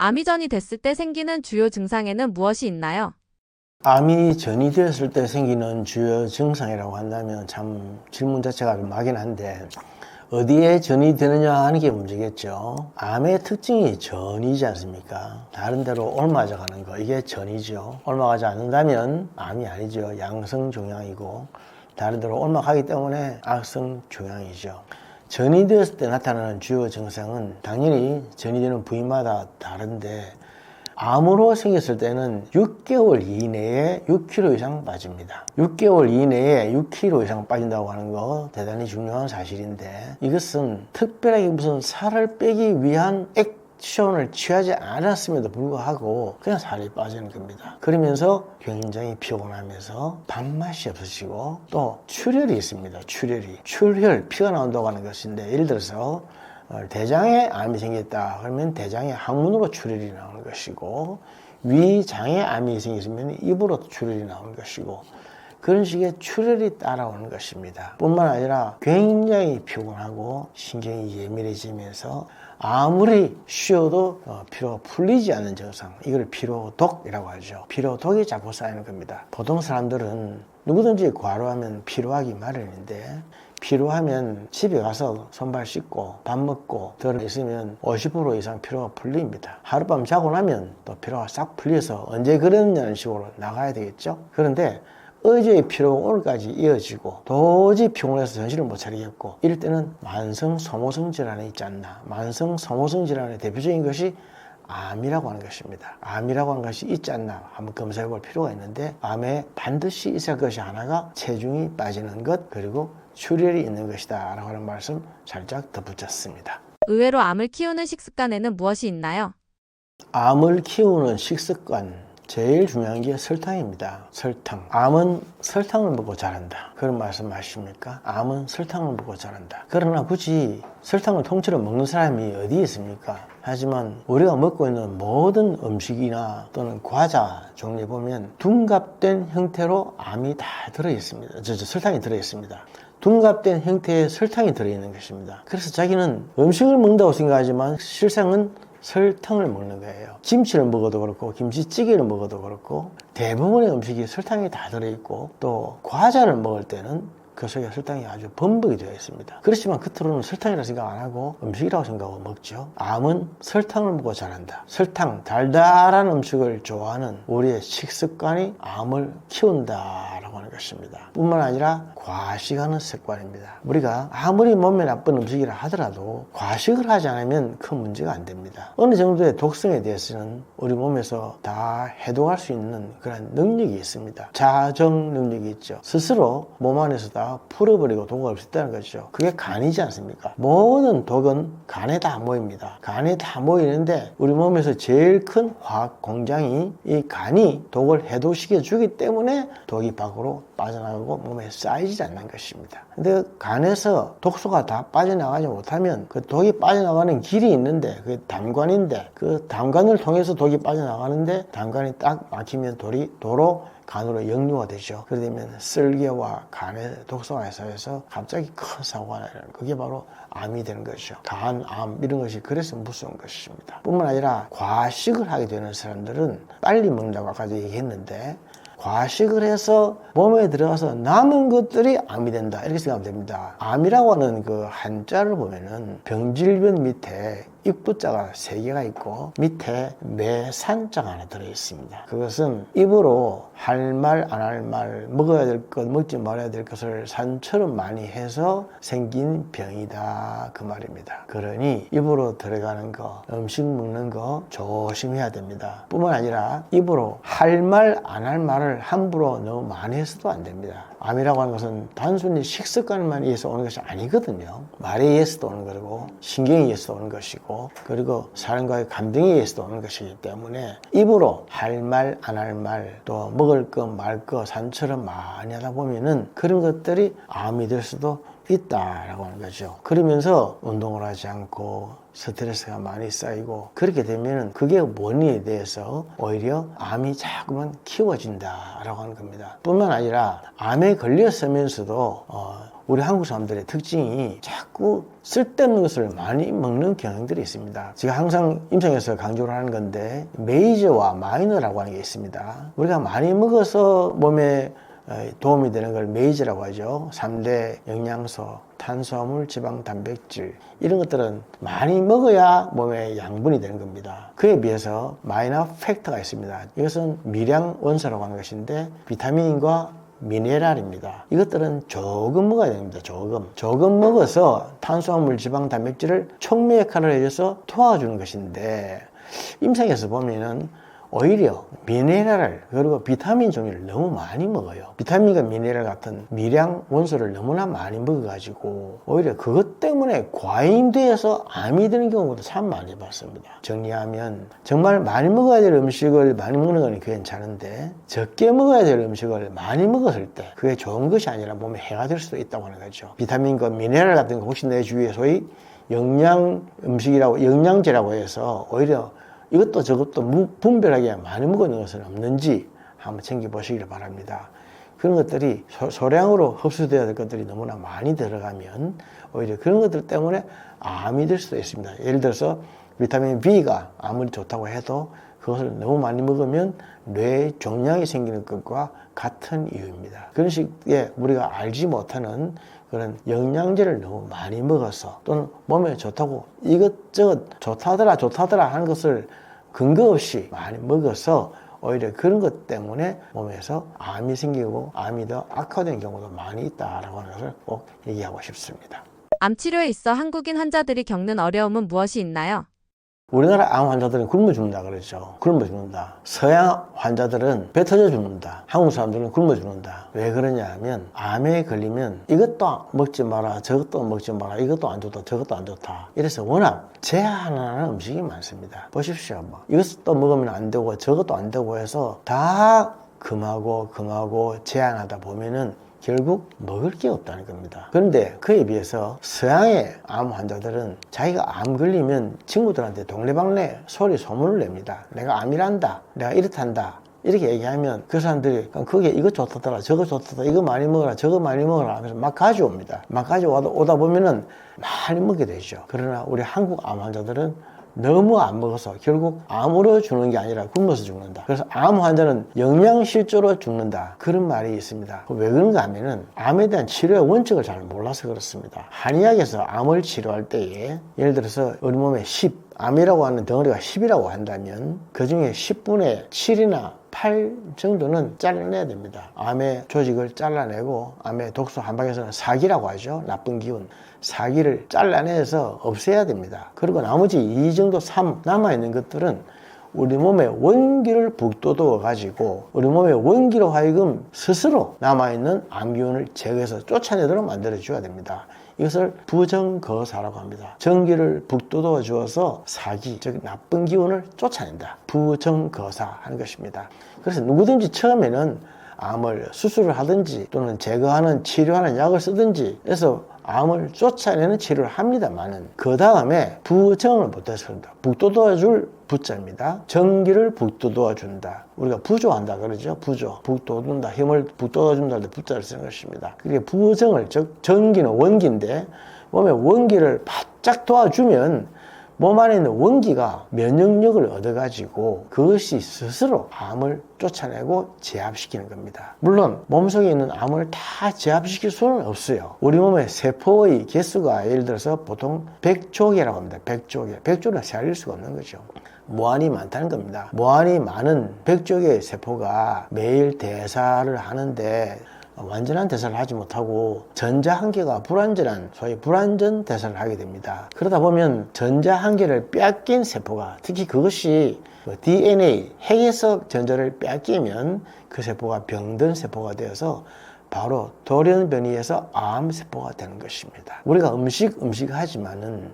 암이 전이 됐을 때 생기는 주요 증상에는 무엇이 있나요? 암이 전이 되었을 때 생기는 주요 증상이라고 한다면 참 질문 자체가 좀 막긴 한데 어디에 전이 되느냐 하는 게 문제겠죠. 암의 특징이 전이지 않습니까? 다른 데로 옮아져 가는 거, 이게 전이죠. 옮아가지 않는다면 암이 아니죠. 양성 종양이고 다른 데로 옮아가기 때문에 악성 종양이죠. 전이 되었을 때 나타나는 주요 증상은 당연히 전이 되는 부위마다 다른데 암으로 생겼을 때는 6개월 이내에 6kg 이상 빠집니다. 6개월 이내에 6kg 이상 빠진다고 하는 거 대단히 중요한 사실인데 이것은 특별하게 무슨 살을 빼기 위한 액션을 취하지 않았음에도 불구하고 그냥 살이 빠지는 겁니다. 그러면서 굉장히 피곤하면서 밥맛이 없으시고 또 출혈이 있습니다. 출혈, 피가 나온다고 하는 것인데 예를 들어서 대장에 암이 생겼다 그러면 대장의 항문으로 출혈이 나오는 것이고 위장에 암이 생겼으면 입으로 출혈이 나오는 것이고 그런 식의 출혈이 따라오는 것입니다. 뿐만 아니라 굉장히 피곤하고 신경이 예민해지면서 아무리 쉬어도 피로가 풀리지 않는 증상, 이걸 피로독이라고 하죠. 피로독이 자꾸 쌓이는 겁니다. 보통 사람들은 누구든지 과로하면 피로하기 마련인데 피로하면 집에 가서 손발 씻고 밥 먹고 들어 있으면 50% 이상 피로가 풀립니다. 하룻밤 자고 나면 또 피로가 싹 풀려서 언제 그러느냐는 식으로 나가야 되겠죠. 그런데 어제의 피로가 오늘까지 이어지고 도저히 피곤해서 정신을 못 차리겠고 이럴 때는 만성 소모성 질환이 있지 않나. 만성 소모성 질환의 대표적인 것이 암이라고 하는 것입니다. 암이라고 하는 것이 있지 않나 한번 검사해 볼 필요가 있는데 암에 반드시 있을 것이 하나가 체중이 빠지는 것 그리고 출혈이 있는 것이다 라고 하는 말씀 살짝 덧붙였습니다. 의외로 암을 키우는 식습관에는 무엇이 있나요? 암을 키우는 식습관 제일 중요한 게 설탕입니다. 설탕. 암은 설탕을 먹고 자란다. 그런 말씀 아십니까? 암은 설탕을 먹고 자란다. 그러나 굳이 설탕을 통째로 먹는 사람이 어디 있습니까? 하지만 우리가 먹고 있는 모든 음식이나 또는 과자 종류에 보면 둔갑된 형태로 암이 다 들어있습니다. 설탕이 들어있습니다. 둔갑된 형태의 설탕이 들어있는 것입니다. 그래서 자기는 음식을 먹는다고 생각하지만 실상은 설탕을 먹는 거예요. 김치를 먹어도 그렇고 김치찌개를 먹어도 그렇고 대부분의 음식이 설탕이 다 들어있고 또 과자를 먹을 때는 그 속에 설탕이 아주 범벅이 되어 있습니다. 그렇지만 겉으로는 설탕이라고 생각 안 하고 음식이라고 생각하고 먹죠. 암은 설탕을 먹고 자란다. 설탕, 달달한 음식을 좋아하는 우리의 식습관이 암을 키운다라고 하는 것입니다. 뿐만 아니라 과식하는 습관입니다. 우리가 아무리 몸에 나쁜 음식이라 하더라도 과식을 하지 않으면 큰 문제가 안 됩니다. 어느 정도의 독성에 대해서는 우리 몸에서 다 해독할 수 있는 그런 능력이 있습니다. 자정 능력이 있죠. 스스로 몸 안에서 다 풀어버리고 독을 없앴다는 것이죠. 그게 간이지 않습니까? 모든 독은 간에 다 모입니다. 간에 다 모이는데 우리 몸에서 제일 큰 화학 공장이 이 간이 독을 해독시켜 주기 때문에 독이 밖으로 빠져나가고 몸에 쌓이지 않는 것입니다. 근데 간에서 독소가 다 빠져나가지 못하면 그 독이 빠져나가는 길이 있는데 그게 담관인데 그 담관을 통해서 독이 빠져나가는데 담관이 딱 막히면 도로 간으로 역류가 되죠. 그러게 되면 쓸개와 간의 독소가 해소해서 갑자기 큰 사고가 나요. 그게 바로 암이 되는 것이죠. 간암 이런 것이 그래서 무서운 것입니다. 뿐만 아니라 과식을 하게 되는 사람들은 빨리 먹는다고 아까도 얘기했는데 과식을 해서 몸에 들어가서 남은 것들이 암이 된다 이렇게 생각하면 됩니다. 암이라고 하는 그 한자를 보면은 병질변 밑에 입부자가 3개가 있고 밑에 매산자가 하나 들어있습니다. 그것은 입으로 할 말 안 할 말 먹어야 될 것 먹지 말아야 될 것을 산처럼 많이 해서 생긴 병이다 그 말입니다. 그러니 입으로 들어가는 거 음식 먹는 거 조심해야 됩니다. 뿐만 아니라 입으로 할 말 안 할 말을 함부로 너무 많이 해서도 안 됩니다. 암이라고 하는 것은 단순히 식습관만 의해서 오는 것이 아니거든요. 말에 의해서도 오는 거고 신경에 의해서도 오는 것이고 그리고 사람과의 감정에 의해서도 오는 것이기 때문에 입으로 할 말 안 할 말 또 먹을 거 말 거 산처럼 많이 하다 보면은 그런 것들이 암이 될 수도 있다라고 하는 거죠. 그러면서 운동을 하지 않고 스트레스가 많이 쌓이고 그렇게 되면 그게 원인에 대해서 오히려 암이 자꾸만 키워진다라고 하는 겁니다. 뿐만 아니라 암에 걸렸으면서도 우리 한국 사람들의 특징이 자꾸 쓸데없는 것을 많이 먹는 경향들이 있습니다. 제가 항상 임상에서 강조를 하는 건데 메이저와 마이너라고 하는 게 있습니다. 우리가 많이 먹어서 몸에 도움이 되는 걸 메이저라고 하죠. 3대 영양소, 탄수화물, 지방, 단백질 이런 것들은 많이 먹어야 몸에 양분이 되는 겁니다. 그에 비해서 마이너 팩터가 있습니다. 이것은 미량 원소라고 하는 것인데 비타민과 미네랄입니다. 이것들은 조금 먹어야 됩니다. 조금 먹어서 탄수화물, 지방, 단백질을 촉매 역할을 해줘서 도와주는 것인데 임상에서 보면은 오히려 미네랄 그리고 비타민 종류를 너무 많이 먹어요. 비타민과 미네랄 같은 미량 원소를 너무나 많이 먹어가지고 오히려 그것 때문에 과잉돼서 암이 드는 경우도 참 많이 봤습니다. 정리하면 정말 많이 먹어야 될 음식을 많이 먹는 건 괜찮은데 적게 먹어야 될 음식을 많이 먹었을 때 그게 좋은 것이 아니라 몸에 해가 될 수도 있다고 하는 거죠. 비타민과 미네랄 같은 거 혹시 내 주위에 소위 영양 음식이라고 영양제라고 해서 오히려 이것도 저것도 분별하게 많이 먹는 것은 없는지 한번 챙겨보시길 바랍니다. 그런 것들이 소량으로 흡수되어야 될 것들이 너무나 많이 들어가면 오히려 그런 것들 때문에 암이 될 수도 있습니다. 예를 들어서 비타민 B가 아무리 좋다고 해도 그것을 너무 많이 먹으면 뇌에 종양이 생기는 것과 같은 이유입니다. 그런 식의 우리가 알지 못하는 그런 영양제를 너무 많이 먹어서 또는 몸에 좋다고 이것저것 좋다더라 하는 것을 근거 없이 많이 먹어서 오히려 그런 것 때문에 몸에서 암이 생기고 암이 더 악화되는 경우도 많이 있다라고 하는 것을 꼭 얘기하고 싶습니다. 암 치료에 있어 한국인 환자들이 겪는 어려움은 무엇이 있나요? 우리나라 암 환자들은 굶어 죽는다 그러죠. 굶어 죽는다. 서양 환자들은 배 터져 죽는다. 한국 사람들은 굶어 죽는다. 왜 그러냐 하면 암에 걸리면 이것도 먹지 마라, 저것도 먹지 마라, 이것도 안 좋다, 저것도 안 좋다. 이래서 워낙 제한하는 음식이 많습니다. 보십시오. 이것도 먹으면 안 되고 저것도 안 되고 해서 다 금하고 제한하다 보면은 결국 먹을 게 없다는 겁니다. 그런데 그에 비해서 서양의 암 환자들은 자기가 암 걸리면 친구들한테 동네방네 소문을 냅니다. 내가 암이란다, 내가 이렇단다, 이렇게 얘기하면 그 사람들이 그게 이거 좋다더라, 저거 좋다더라, 이거 많이 먹어라, 저거 많이 먹어라 하면서 막 가져옵니다. 막 가져오다 보면은 많이 먹게 되죠. 그러나 우리 한국 암 환자들은 너무 안 먹어서 결국 암으로 죽는 게 아니라 굶어서 죽는다. 그래서 암 환자는 영양실조로 죽는다. 그런 말이 있습니다. 왜 그런가 하면은 암에 대한 치료의 원칙을 잘 몰라서 그렇습니다. 한의학에서 암을 치료할 때에 예를 들어서 우리 몸에 10, 암이라고 하는 덩어리가 10이라고 한다면 그 중에 10분의 7이나 8 정도는 잘라내야 됩니다. 암의 조직을 잘라내고 암의 독소 한방에서는 사기라고 하죠. 나쁜 기운. 사기를 잘라내서 없애야 됩니다. 그리고 나머지 2 정도 3 남아있는 것들은 우리 몸의 원기를 북돋워 가지고 우리 몸의 원기로 하여금 스스로 남아있는 암기운을 제거해서 쫓아내도록 만들어 줘야 됩니다. 이것을 부정거사라고 합니다. 전기를 북돋워 주어서 사기, 즉 나쁜 기운을 쫓아낸다. 부정거사 하는 것입니다. 그래서 누구든지 처음에는 암을 수술을 하든지 또는 제거하는 치료하는 약을 쓰든지 해서 암을 쫓아내는 치료를 합니다만은 그 다음에 부정을 못해서 그런다. 북돋워 줄 부자입니다. 전기를 북돋워 준다. 우리가 부조한다 그러죠. 부조. 북돋운다. 힘을 북돋워 준다 할 때 부자를 쓰는 것입니다. 그게 부정을, 즉 전기는 원기인데 몸에 원기를 바짝 도와주면 몸 안에 있는 원기가 면역력을 얻어가지고 그것이 스스로 암을 쫓아내고 제압시키는 겁니다. 물론 몸속에 있는 암을 다 제압시킬 수는 없어요. 우리 몸의 세포의 개수가 예를 들어서 보통 100조개라고 합니다. 100조개. 100조는 세알릴 수가 없는 거죠. 무한히 많다는 겁니다. 무한히 많은 100조개의 세포가 매일 대사를 하는데 완전한 대사를 하지 못하고 전자 한 개가 불완전한 소위 불완전 대사를 하게 됩니다. 그러다 보면 전자 한 개를 빼앗긴 세포가, 특히 그것이 DNA 핵에서 전자를 빼앗기면 그 세포가 병든 세포가 되어서 바로 돌연변이에서 암세포가 되는 것입니다. 우리가 음식 하지만은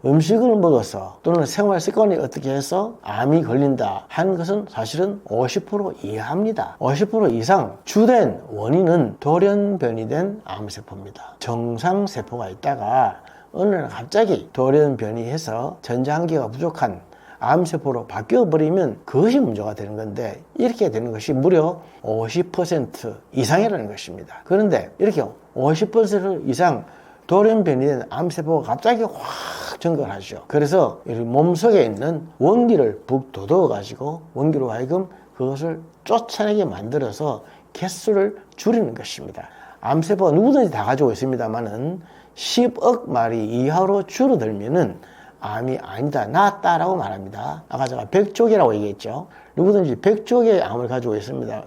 음식을 먹어서 또는 생활 습관이 어떻게 해서 암이 걸린다 하는 것은 사실은 50% 이하입니다. 50% 이상 주된 원인은 돌연변이 된 암세포입니다. 정상세포가 있다가 어느 날 갑자기 돌연변이해서 전자 한 개가 부족한 암세포로 바뀌어버리면 그것이 문제가 되는 건데 이렇게 되는 것이 무려 50% 이상이라는 것입니다. 그런데 이렇게 50% 이상 돌연변이 된 암세포가 갑자기 확 증가하죠. 그래서 몸속에 있는 원기를 북돋워 가지고 원기로 하여금 그것을 쫓아내게 만들어서 개수를 줄이는 것입니다. 암세포가 누구든지 다 가지고 있습니다만은 10억 마리 이하로 줄어들면은 암이 아니다, 낫다라고 말합니다. 아까 제가 100쪽이라고 얘기했죠. 누구든지 100쪽의 암을 가지고 있습니다.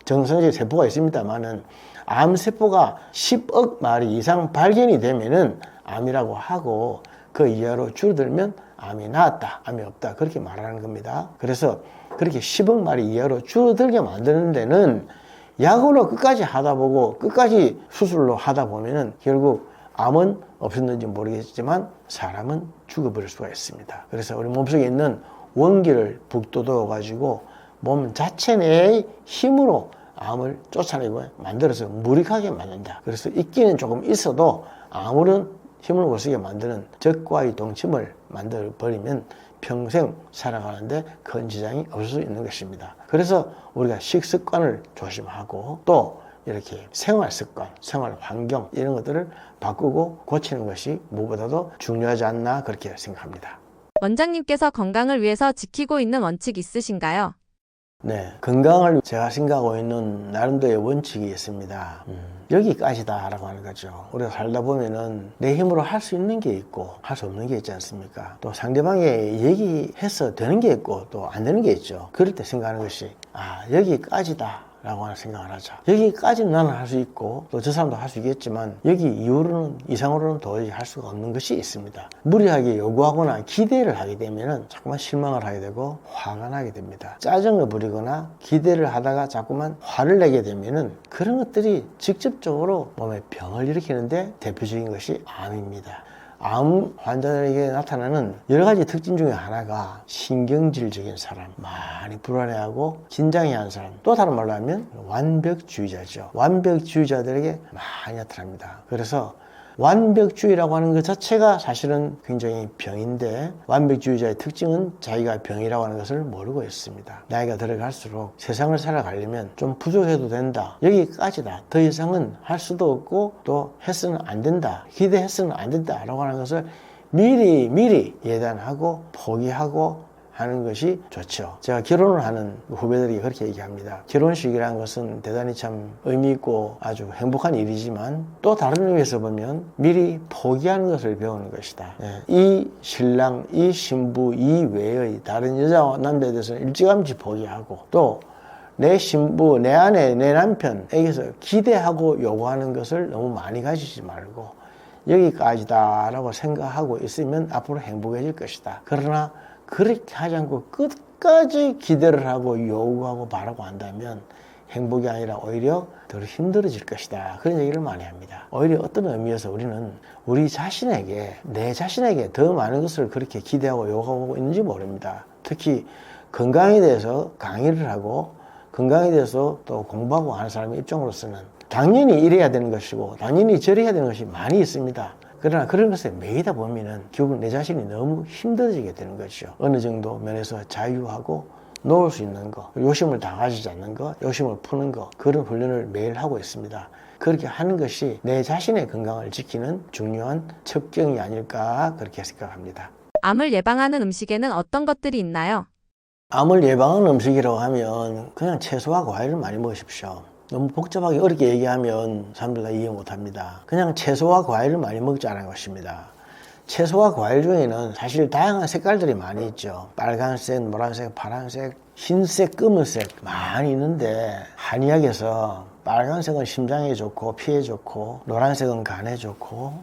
정상적인 세포가 있습니다만은 암세포가 10억 마리 이상 발견이 되면은 암이라고 하고 그 이하로 줄어들면 암이 나았다, 암이 없다 그렇게 말하는 겁니다. 그래서 그렇게 10억 마리 이하로 줄어들게 만드는 데는 약으로 끝까지 하다 보고 끝까지 수술로 하다 보면은 결국 암은 없었는지 모르겠지만 사람은 죽어버릴 수가 있습니다. 그래서 우리 몸속에 있는 원기를 북돋워 가지고 몸 자체 내의 힘으로 암을 쫓아내고 만들어서 무력하게 만든다. 그래서 있기는 조금 있어도 아무런 힘을 못 쓰게 만드는 적과의 동침을 만들어 버리면 평생 살아가는데 큰 지장이 없을 수 있는 것입니다. 그래서 우리가 식습관을 조심하고 또 이렇게 생활 습관, 생활 환경 이런 것들을 바꾸고 고치는 것이 무엇보다도 중요하지 않나 그렇게 생각합니다. 원장님께서 건강을 위해서 지키고 있는 원칙 있으신가요? 네, 건강을 제가 생각하고 있는 나름대로의 원칙이 있습니다. 여기까지다라고 하는 거죠. 우리가 살다 보면은 내 힘으로 할 수 있는 게 있고 할 수 없는 게 있지 않습니까? 또 상대방이 얘기해서 되는 게 있고 또 안 되는 게 있죠. 그럴 때 생각하는 것이 여기까지다 라고 하는 생각을 하자. 여기까지는 나는 할 수 있고 또 저 사람도 할 수 있겠지만 여기 이후로는 이상으로는 도저히 할 수가 없는 것이 있습니다. 무리하게 요구하거나 기대를 하게 되면은 자꾸만 실망을 하게 되고 화가 나게 됩니다. 짜증을 부리거나 기대를 하다가 자꾸만 화를 내게 되면은 그런 것들이 직접적으로 몸에 병을 일으키는데 대표적인 것이 암입니다. 암 환자들에게 나타나는 여러 가지 특징 중에 하나가 신경질적인 사람, 많이 불안해하고 긴장해하는 사람, 또 다른 말로 하면 완벽주의자죠. 완벽주의자들에게 많이 나타납니다. 그래서 완벽주의라고 하는 것 자체가 사실은 굉장히 병인데 완벽주의자의 특징은 자기가 병이라고 하는 것을 모르고 있습니다. 나이가 들어갈수록 세상을 살아가려면 좀 부족해도 된다. 여기까지다. 더 이상은 할 수도 없고 또 해서는 안 된다. 기대해서는 안 된다. 라고 하는 것을 미리 예단하고 포기하고 하는 것이 좋죠. 제가 결혼을 하는 후배들이 그렇게 얘기합니다. 결혼식이라는 것은 대단히 참 의미 있고 아주 행복한 일이지만 또 다른 의미에서 보면 미리 포기하는 것을 배우는 것이다. 이 신랑, 이 신부 이외의 다른 여자와 남자에 대해서는 일찌감치 포기하고 또 내 신부, 내 아내, 내 남편에게서 기대하고 요구하는 것을 너무 많이 가지지 말고 여기까지다 라고 생각하고 있으면 앞으로 행복해질 것이다. 그러나 그렇게 하지 않고 끝까지 기대를 하고 요구하고 바라고 한다면 행복이 아니라 오히려 더 힘들어질 것이다. 그런 얘기를 많이 합니다. 오히려 어떤 의미에서 우리는 우리 자신에게, 내 자신에게 더 많은 것을 그렇게 기대하고 요구하고 있는지 모릅니다. 특히 건강에 대해서 강의를 하고 건강에 대해서 또 공부하고 하는 사람의 입장으로서는 당연히 이래야 되는 것이고 당연히 저래야 되는 것이 많이 있습니다. 그러나 그런 것에 매이다 보면은 결국 내 자신이 너무 힘들어지게 되는 것이죠. 어느 정도 면에서 자유하고 놓을 수 있는 거, 요심을 다 가지지 않는 거, 요심을 푸는 거, 그런 훈련을 매일 하고 있습니다. 그렇게 하는 것이 내 자신의 건강을 지키는 중요한 첩경이 아닐까 그렇게 생각합니다. 암을 예방하는 음식에는 어떤 것들이 있나요? 암을 예방하는 음식이라고 하면 그냥 채소와 과일을 많이 먹으십시오. 너무 복잡하게 어렵게 얘기하면 사람들 다 이해 못합니다. 그냥 채소와 과일을 많이 먹자는 것입니다. 채소와 과일 중에는 사실 다양한 색깔들이 많이 있죠. 빨간색, 노란색, 파란색, 흰색, 검은색 많이 있는데 한의학에서 빨간색은 심장에 좋고 피에 좋고 노란색은 간에 좋고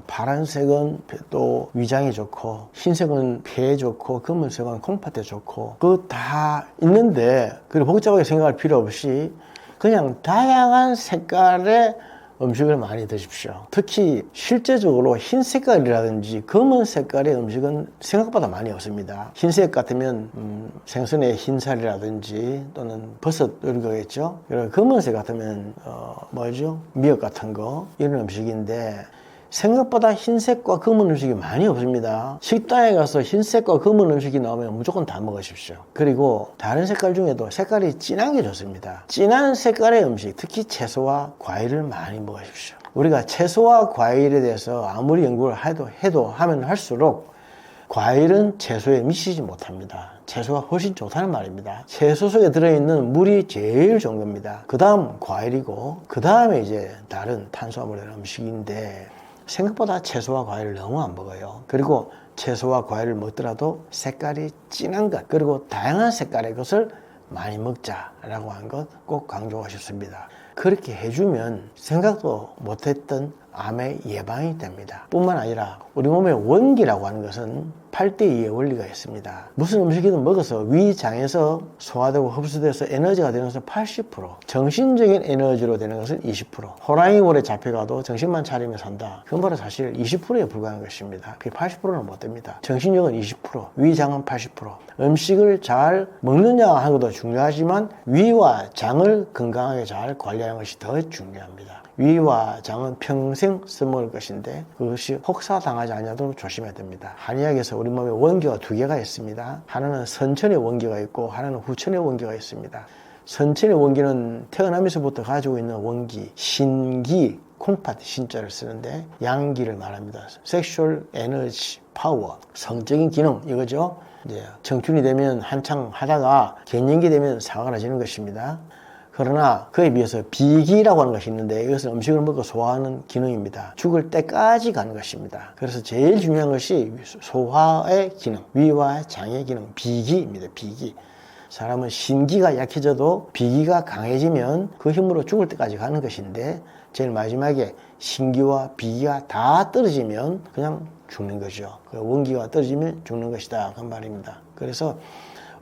파란색은 또 위장에 좋고 흰색은 폐에 좋고 검은색은 콩팥에 좋고 그거 다 있는데 그리고 복잡하게 생각할 필요 없이 그냥 다양한 색깔의 음식을 많이 드십시오. 특히 실제적으로 흰 색깔이라든지 검은 색깔의 음식은 생각보다 많이 없습니다. 흰색 같으면 생선의 흰살이라든지 또는 버섯 이런 거겠죠. 그리고 검은색 같으면 미역 같은 거 이런 음식인데 생각보다 흰색과 검은 음식이 많이 없습니다. 식당에 가서 흰색과 검은 음식이 나오면 무조건 다 먹으십시오. 그리고 다른 색깔 중에도 색깔이 진한 게 좋습니다. 진한 색깔의 음식, 특히 채소와 과일을 많이 먹으십시오. 우리가 채소와 과일에 대해서 아무리 연구를 해도 하면 할수록 과일은 채소에 미치지 못합니다. 채소가 훨씬 좋다는 말입니다. 채소 속에 들어있는 물이 제일 좋은 겁니다. 그 다음 과일이고, 그 다음에 이제 다른 탄수화물의 음식인데, 생각보다 채소와 과일을 너무 안 먹어요. 그리고 채소와 과일을 먹더라도 색깔이 진한 것, 그리고 다양한 색깔의 것을 많이 먹자라고 하는 것 꼭 강조하고 싶습니다. 그렇게 해주면 생각도 못했던 암의 예방이 됩니다. 뿐만 아니라 우리 몸의 원기라고 하는 것은 8대2의 원리가 있습니다. 무슨 음식이든 먹어서 위장에서 소화되고 흡수돼서 에너지가 되는 것은 80%, 정신적인 에너지로 되는 것은 20%. 호랑이 굴에 잡혀가도 정신만 차리면 산다. 그건 바로 사실 20%에 불과한 것입니다. 그게 80%는 못 됩니다. 정신력은 20%, 위장은 80%. 음식을 잘 먹느냐 하는 것도 중요하지만 위와 장을 건강하게 잘 관리하는 것이 더 중요합니다. 위와 장은 평생 써먹을 것인데 그것이 혹사당하지 않도록 조심해야 됩니다. 한의학에서 우리 몸에 원기가 두 개가 있습니다. 하나는 선천의 원기가 있고 하나는 후천의 원기가 있습니다. 선천의 원기는 태어나면서부터 가지고 있는 원기, 신기, 콩팥 신자를 쓰는데 양기를 말합니다. 섹슈얼 에너지 파워, 성적인 기능 이거죠. 이제 청춘이 되면 한창 하다가 갱년기 되면 사그라지는 것입니다. 그러나 그에 비해서 비기라고 하는 것이 있는데 이것은 음식을 먹고 소화하는 기능입니다. 죽을 때까지 가는 것입니다. 그래서 제일 중요한 것이 소화의 기능, 위와 장의 기능, 비기입니다. 비기. 사람은 신기가 약해져도 비기가 강해지면 그 힘으로 죽을 때까지 가는 것인데 제일 마지막에 신기와 비기가 다 떨어지면 그냥 죽는 거죠. 원기가 떨어지면 죽는 것이다. 그 말입니다. 그래서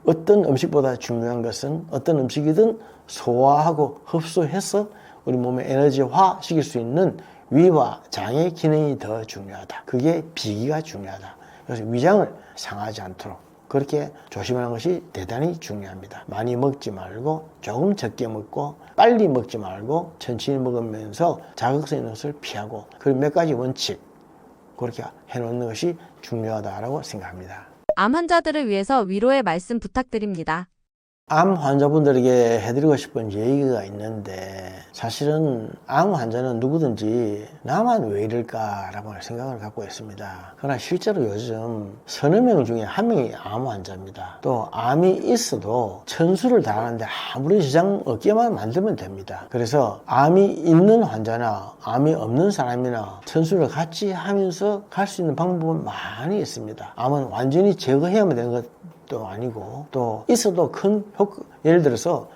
어떤 음식보다 중요한 것은 어떤 음식이든 소화하고 흡수해서 우리 몸에 에너지화 시킬 수 있는 위와 장의 기능이 더 중요하다. 그게 비기가 중요하다. 그래서 위장을 상하지 않도록 그렇게 조심하는 것이 대단히 중요합니다. 많이 먹지 말고 조금 적게 먹고 빨리 먹지 말고 천천히 먹으면서 자극성 있는 것을 피하고 그리고 몇 가지 원칙 그렇게 해놓는 것이 중요하다고 생각합니다. 암 환자들을 위해서 위로의 말씀 부탁드립니다. 암 환자분들에게 해드리고 싶은 얘기가 있는데 사실은 암 환자는 누구든지 나만 왜 이럴까라고 생각을 갖고 있습니다. 그러나 실제로 요즘 서너 명 중에 한 명이 암 환자입니다. 또 암이 있어도 천수를 다하는데 아무리 지장 없게만 만들면 됩니다. 그래서 암이 있는 환자나 암이 없는 사람이나 천수를 같이 하면서 갈 수 있는 방법은 많이 있습니다. 암은 완전히 제거해야만 되는 것도 아니고 또 있어도 큰 효과, 예를 들어서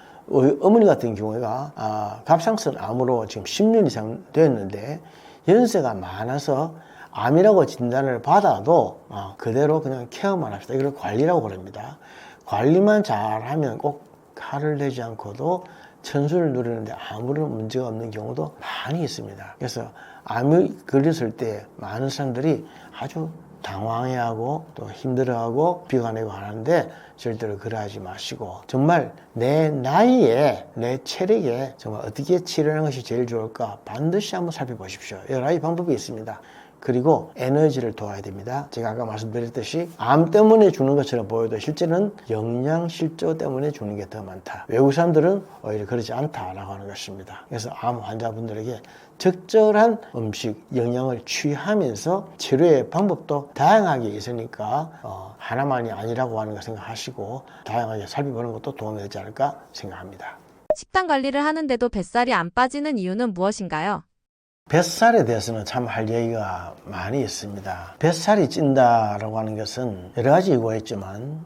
어머니 같은 경우가 갑상선 암으로 지금 10년 이상 되었는데 연세가 많아서 암이라고 진단을 받아도 그대로 그냥 케어만 합시다. 이걸 관리라고 부릅니다. 관리만 잘하면 꼭 칼을 내지 않고도 천수를 누리는데 아무런 문제가 없는 경우도 많이 있습니다. 그래서 암이 걸렸을 때 많은 사람들이 아주 당황해하고 또 힘들어하고 비관하고 하는데 절대로 그러하지 마시고 정말 내 나이에 내 체력에 정말 어떻게 치료하는 것이 제일 좋을까 반드시 한번 살펴보십시오. 여러 가지 방법이 있습니다. 그리고 에너지를 도와야 됩니다. 제가 아까 말씀드렸듯이 암 때문에 죽는 것처럼 보여도 실제는 영양실조 때문에 죽는 게 더 많다. 외국 사람들은 오히려 그러지 않다라고 하는 것입니다. 그래서 암 환자분들에게 적절한 음식, 영양을 취하면서 치료의 방법도 다양하게 있으니까 하나만이 아니라고 하는 거 생각하시고 다양하게 살펴보는 것도 도움이 되지 않을까 생각합니다. 식단 관리를 하는데도 뱃살이 안 빠지는 이유는 무엇인가요? 뱃살에 대해서는 참 할 얘기가 많이 있습니다. 뱃살이 찐다라고 하는 것은 여러 가지 이유가 있지만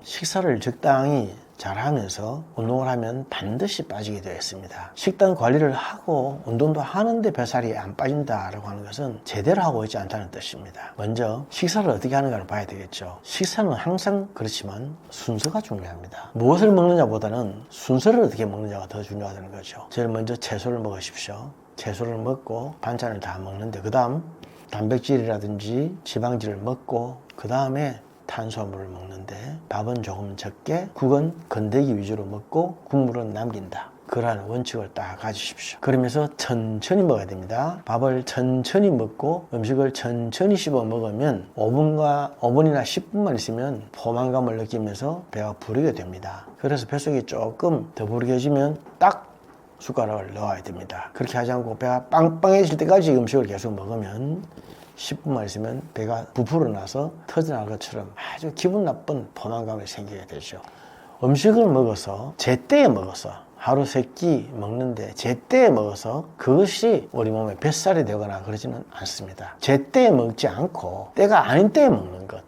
식사를 적당히 잘하면서 운동을 하면 반드시 빠지게 되어 있습니다. 식단 관리를 하고 운동도 하는데 뱃살이 안 빠진다라고 하는 것은 제대로 하고 있지 않다는 뜻입니다. 먼저 식사를 어떻게 하는가를 봐야 되겠죠. 식사는 항상 그렇지만 순서가 중요합니다. 무엇을 먹느냐보다는 순서를 어떻게 먹느냐가 더 중요하다는 거죠. 제일 먼저 채소를 먹으십시오. 채소를 먹고 반찬을 다 먹는데 그 다음 단백질이라든지 지방질을 먹고 그 다음에 탄수화물을 먹는데 밥은 조금 적게 국은 건더기 위주로 먹고 국물은 남긴다. 그러한 원칙을 딱 가지십시오. 그러면서 천천히 먹어야 됩니다. 밥을 천천히 먹고 음식을 천천히 씹어 먹으면 5분이나 10분만 있으면 포만감을 느끼면서 배가 부르게 됩니다. 그래서 뱃속이 조금 더 부르게 해지면 딱 숟가락을 넣어야 됩니다. 그렇게 하지 않고 배가 빵빵해질 때까지 음식을 계속 먹으면 10분만 있으면 배가 부풀어 나서 터져나갈 것처럼 아주 기분 나쁜 포만감이 생기게 되죠. 음식을 먹어서 제때에 먹어서 하루 3끼 먹는데 제때에 먹어서 그것이 우리 몸에 뱃살이 되거나 그러지는 않습니다. 제때에 먹지 않고 때가 아닌 때에 먹는 것,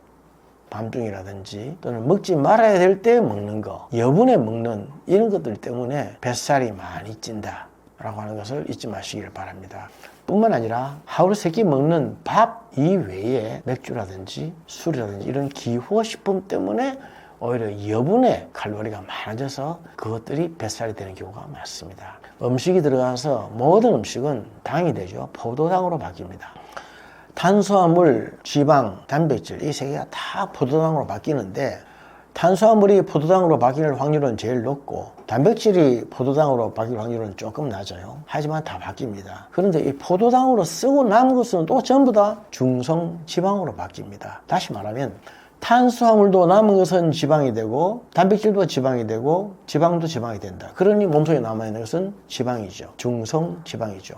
밤중이라든지 또는 먹지 말아야 될 때에 먹는 거, 여분에 먹는 이런 것들 때문에 뱃살이 많이 찐다 라고 하는 것을 잊지 마시기를 바랍니다. 뿐만 아니라 하루 3끼 먹는 밥 이외에 맥주라든지 술이라든지 이런 기호식품 때문에 오히려 여분의 칼로리가 많아져서 그것들이 뱃살이 되는 경우가 많습니다. 음식이 들어가서 모든 음식은 당이 되죠. 포도당으로 바뀝니다. 탄수화물, 지방, 단백질 이 세 개가 다 포도당으로 바뀌는데 탄수화물이 포도당으로 바뀔 확률은 제일 높고 단백질이 포도당으로 바뀔 확률은 조금 낮아요. 하지만 다 바뀝니다. 그런데 이 포도당으로 쓰고 남은 것은 또 전부 다 중성 지방으로 바뀝니다. 다시 말하면 탄수화물도 남은 것은 지방이 되고 단백질도 지방이 되고 지방도 지방이 된다. 그러니 몸속에 남아있는 것은 지방이죠. 중성 지방이죠.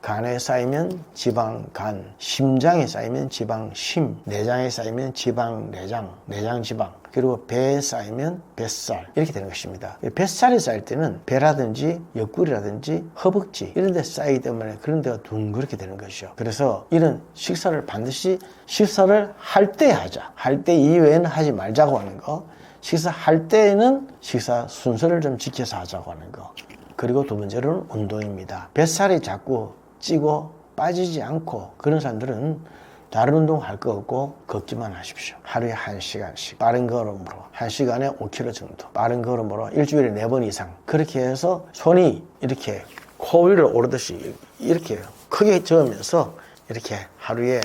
간에 쌓이면 지방 간, 심장에 쌓이면 지방 심, 내장에 쌓이면 지방 내장, 내장 지방, 그리고 배에 쌓이면 뱃살 이렇게 되는 것입니다. 뱃살이 쌓일 때는 배라든지 옆구리라든지 허벅지 이런 데 쌓이기 때문에 그런 데가 둥그렇게 되는 것이죠. 그래서 이런 식사를 반드시 식사를 할 때 하자. 할 때 이외에는 하지 말자고 하는 거. 식사할 때에는 식사 순서를 좀 지켜서 하자고 하는 거. 그리고 두 번째로는 운동입니다. 뱃살이 자꾸 찌고 빠지지 않고 그런 사람들은 다른 운동 할 거 없고 걷기만 하십시오. 하루에 1시간씩 빠른 걸음으로 1시간에 5km 정도 빠른 걸음으로 일주일에 4번 이상 그렇게 해서 손이 이렇게 코 위로 오르듯이 이렇게 크게 저으면서 이렇게 하루에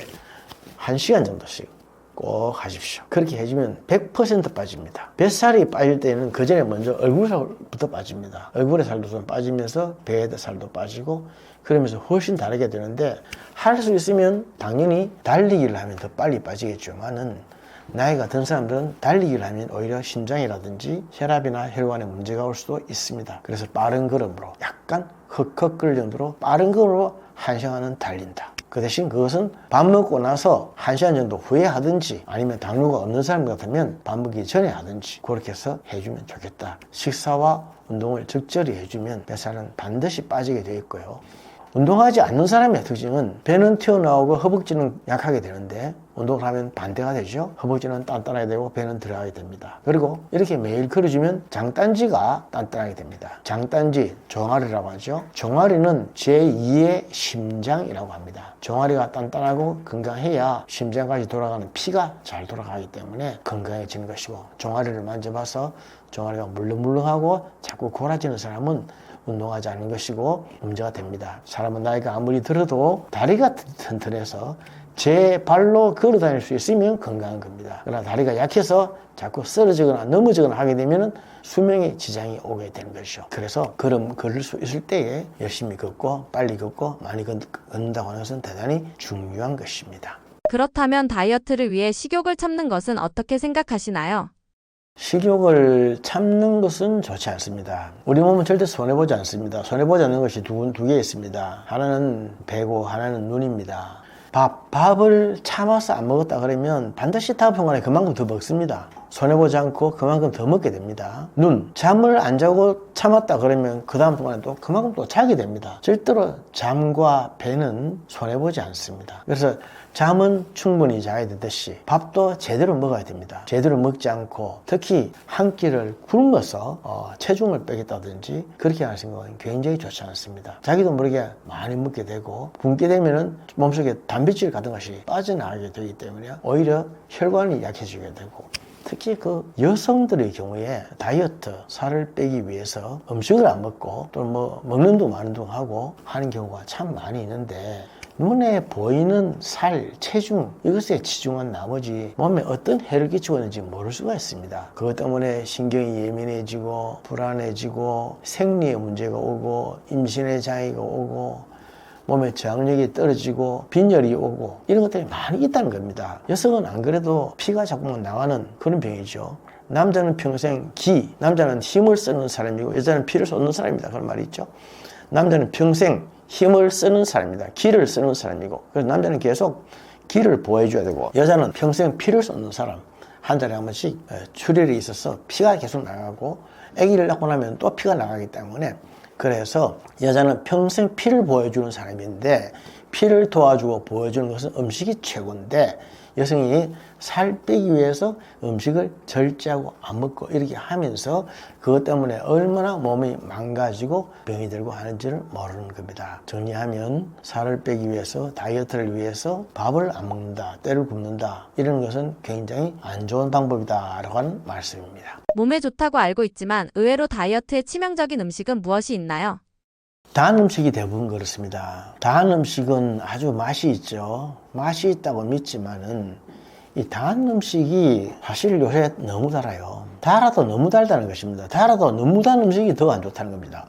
1시간 정도씩 꼭 하십시오. 그렇게 해주면 100% 빠집니다. 뱃살이 빠질 때는 그 전에 먼저 얼굴살부터 빠집니다. 얼굴의 살도 좀 빠지면서 배의 살도 빠지고 그러면서 훨씬 다르게 되는데 할 수 있으면 당연히 달리기를 하면 더 빨리 빠지겠지만은 나이가 든 사람들은 달리기를 하면 오히려 심장이라든지 혈압이나 혈관에 문제가 올 수도 있습니다. 그래서 빠른 걸음으로 약간 헉헉 끓을 정도로 빠른 걸음으로 1시간은 달린다. 그 대신 그것은 밥 먹고 나서 1시간 정도 후에 하든지 아니면 당뇨가 없는 사람 같으면 밥 먹기 전에 하든지 그렇게 해서 해주면 좋겠다. 식사와 운동을 적절히 해주면 뱃살은 반드시 빠지게 되어 있고요. 운동하지 않는 사람의 특징은 배는 튀어나오고 허벅지는 약하게 되는데 운동을 하면 반대가 되죠. 허벅지는 단단하게 되고 배는 들어가게 됩니다. 그리고 이렇게 매일 걸어주면 장단지가 단단하게 됩니다. 장단지, 종아리라고 하죠. 종아리는 제2의 심장이라고 합니다. 종아리가 단단하고 건강해야 심장까지 돌아가는 피가 잘 돌아가기 때문에 건강해지는 것이고 종아리를 만져봐서 종아리가 물렁물렁하고 자꾸 골아지는 사람은 운동하지 않는 것이고 문제가 됩니다. 사람은 나이가 아무리 들어도 다리가 튼튼해서 제 발로 걸어 다닐 수 있으면 건강한 겁니다. 그러나 다리가 약해서 자꾸 쓰러지거나 넘어지거나 하게 되면 수명에 지장이 오게 되는 것이죠. 그래서 걸을 수 있을 때에 열심히 걷고 빨리 걷고 많이 걷는다고 하는 것은 대단히 중요한 것입니다. 그렇다면 다이어트를 위해 식욕을 참는 것은 어떻게 생각하시나요? 식욕을 참는 것은 좋지 않습니다. 우리 몸은 절대 손해보지 않습니다. 손해보지 않는 것이 두 개 있습니다. 하나는 배고 하나는 눈입니다. 밥을 참아서 안 먹었다 그러면 반드시 다음 순간에 그만큼 더 먹습니다. 손해보지 않고 그만큼 더 먹게 됩니다. 눈, 잠을 안 자고 참았다 그러면 그 다음 순간에 또 그만큼 또 자게 됩니다. 절대로 잠과 배는 손해보지 않습니다. 그래서 잠은 충분히 자야 되듯이 밥도 제대로 먹어야 됩니다. 제대로 먹지 않고 특히 한 끼를 굶어서 체중을 빼겠다든지 그렇게 하시는 건 굉장히 좋지 않습니다. 자기도 모르게 많이 먹게 되고 굶게 되면은 몸속에 단백질 같은 것이 빠져나가게 되기 때문에 오히려 혈관이 약해지게 되고 특히 그 여성들의 경우에 다이어트, 살을 빼기 위해서 음식을 안 먹고 또 뭐 먹는 둥 마는 둥 하고 하는 경우가 참 많이 있는데 눈에 보이는 살, 체중 이것에 치중한 나머지 몸에 어떤 해를 끼치고 있는지 모를 수가 있습니다. 그것 때문에 신경이 예민해지고 불안해지고 생리에 문제가 오고 임신의 장애가 오고 몸의 저항력이 떨어지고 빈혈이 오고 이런 것들이 많이 있다는 겁니다. 여성은 안 그래도 피가 자꾸만 나가는 그런 병이죠. 남자는 평생 남자는 힘을 쓰는 사람이고 여자는 피를 쏟는 사람입니다. 그런 말이 있죠. 남자는 평생 힘을 쓰는 사람입니다. 기를 쓰는 사람이고 그래서 남자는 계속 기를 보여줘야 되고 여자는 평생 피를 쏟는 사람. 한 달에 한 번씩 출혈이 있어서 피가 계속 나가고 아기를 낳고 나면 또 피가 나가기 때문에 그래서 여자는 평생 피를 보여주는 사람인데 피를 도와주고 보여주는 것은 음식이 최고인데 여성이 살 빼기 위해서 음식을 절제하고 안 먹고 이렇게 하면서 그것 때문에 얼마나 몸이 망가지고 병이 들고 하는지를 모르는 겁니다. 정리하면 살을 빼기 위해서 다이어트를 위해서 밥을 안 먹는다, 때를 굶는다 이런 것은 굉장히 안 좋은 방법이다 라고 하는 말씀입니다. 몸에 좋다고 알고 있지만 의외로 다이어트에 치명적인 음식은 무엇이 있나요? 단 음식이 대부분 그렇습니다. 단 음식은 아주 맛이 있죠. 맛이 있다고 믿지만은 이 단 음식이 사실 요새 너무 달아요. 달아도 너무 달다는 것입니다. 달아도 너무 단 음식이 더 안 좋다는 겁니다.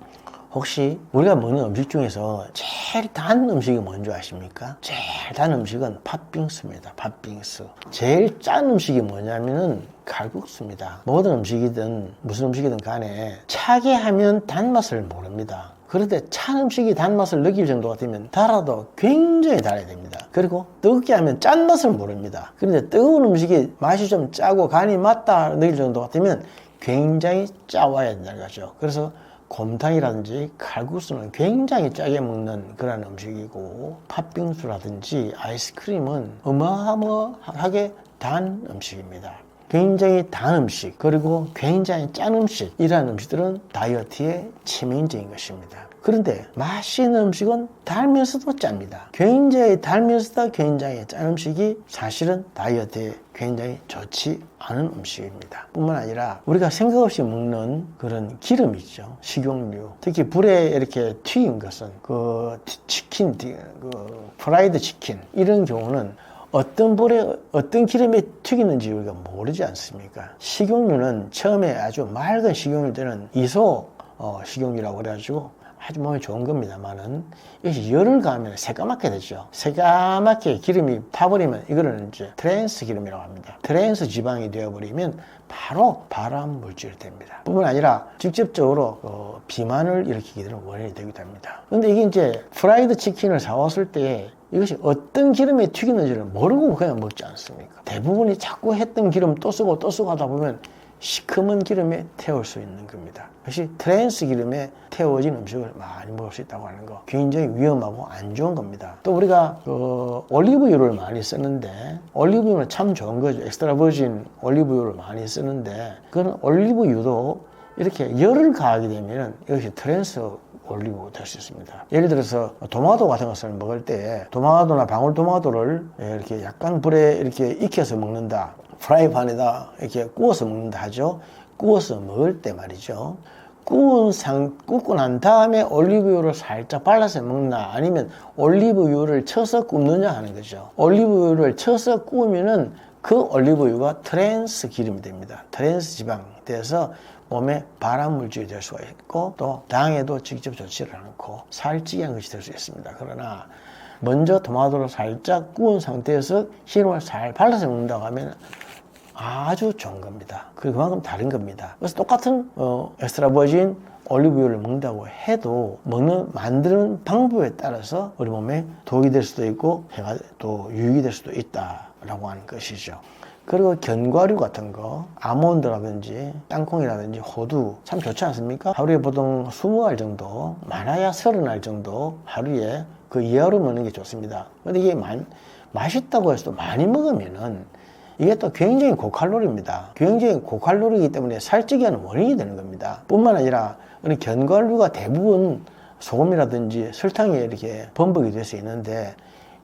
혹시 우리가 먹는 음식 중에서 제일 단 음식이 뭔지 아십니까? 제일 단 음식은 팥빙수입니다. 팥빙수. 제일 짠 음식이 뭐냐면은 칼국수입니다. 모든 음식이든 무슨 음식이든 간에 차게 하면 단맛을 모릅니다. 그런데 찬 음식이 단맛을 느낄 정도가 되면 달아도 굉장히 달아야 됩니다. 그리고 뜨겁게 하면 짠맛을 모릅니다. 그런데 뜨거운 음식이 맛이 좀 짜고 간이 맞다 느낄 정도가 되면 굉장히 짜와야 된다는 거죠. 그래서 곰탕이라든지 칼국수는 굉장히 짜게 먹는 그런 음식이고 팥빙수라든지 아이스크림은 어마어마하게 단 음식입니다. 굉장히 단 음식 그리고 굉장히 짠 음식 이러한 음식들은 다이어트에 치명적인 것입니다. 그런데 맛있는 음식은 달면서도 짭니다. 굉장히 달면서도 굉장히 짠 음식이 사실은 다이어트에 굉장히 좋지 않은 음식입니다. 뿐만 아니라 우리가 생각 없이 먹는 그런 기름 있죠. 식용유. 특히 불에 이렇게 튀긴 것은 그 치킨, 그 프라이드 치킨 이런 경우는 어떤 불에 어떤 기름에 튀기는지 우리가 모르지 않습니까? 식용유는 처음에 아주 맑은 식용유 때는 이소 식용유라고 그래가지고 아주 몸에 좋은 겁니다만은 이것이 열을 가하면 새까맣게 되죠. 새까맣게 기름이 타버리면 이거는 이제 트랜스 기름이라고 합니다. 트랜스 지방이 되어버리면 바로 발암 물질이 됩니다. 뿐만 아니라 직접적으로 비만을 일으키게 되는 원인이 되기도 합니다. 그런데 이게 이제 프라이드 치킨을 사왔을 때 이것이 어떤 기름에 튀기는지를 모르고 그냥 먹지 않습니까? 대부분이 자꾸 했던 기름 또 쓰고 하다 보면 시커먼 기름에 태울 수 있는 겁니다. 역시 트랜스 기름에 태워진 음식을 많이 먹을 수 있다고 하는 거 굉장히 위험하고 안 좋은 겁니다. 또 우리가 올리브유를 많이 쓰는데 올리브유는 참 좋은 거죠. 엑스트라 버진 올리브유를 많이 쓰는데 그건 올리브유도 이렇게 열을 가하게 되면 이것이 트랜스 올리브 될 수 있습니다. 예를 들어서 토마토 같은 것을 먹을 때 토마토나 방울토마토를 이렇게 약간 불에 이렇게 익혀서 먹는다. 프라이팬에다 이렇게 구워서 먹는다 하죠. 구워서 먹을 때 말이죠. 굽고 난 다음에 올리브유를 살짝 발라서 먹나 아니면 올리브유를 쳐서 굽느냐 하는 거죠. 올리브유를 쳐서 구우면은 그 올리브유가 트랜스 기름이 됩니다. 트랜스 지방 돼서 몸에 발암 물질이 될 수가 있고 또 당에도 직접 좋지를 않고 살찌게 한 것이 될 수 있습니다. 그러나 먼저 토마토를 살짝 구운 상태에서 기름을 잘 발라서 먹는다고 하면 아주 좋은 겁니다. 그만큼 다른 겁니다. 그래서 똑같은 엑스트라 버진 올리브유를 먹는다고 해도 만드는 방법에 따라서 우리 몸에 독이 될 수도 있고 해가 또 유익이 될 수도 있다라고 하는 것이죠. 그리고 견과류 같은 거 아몬드라든지 땅콩이라든지 호두 참 좋지 않습니까? 하루에 보통 20알 정도 많아야 30알 정도 하루에 그 이하로 먹는 게 좋습니다. 근데 이게 맛있다고 해서 또 많이 먹으면은 이게 또 굉장히 고칼로리입니다. 굉장히 고칼로리이기 때문에 살찌게 하는 원인이 되는 겁니다. 뿐만 아니라 우리 견과류가 대부분 소금이라든지 설탕에 이렇게 범벅이 될 수 있는데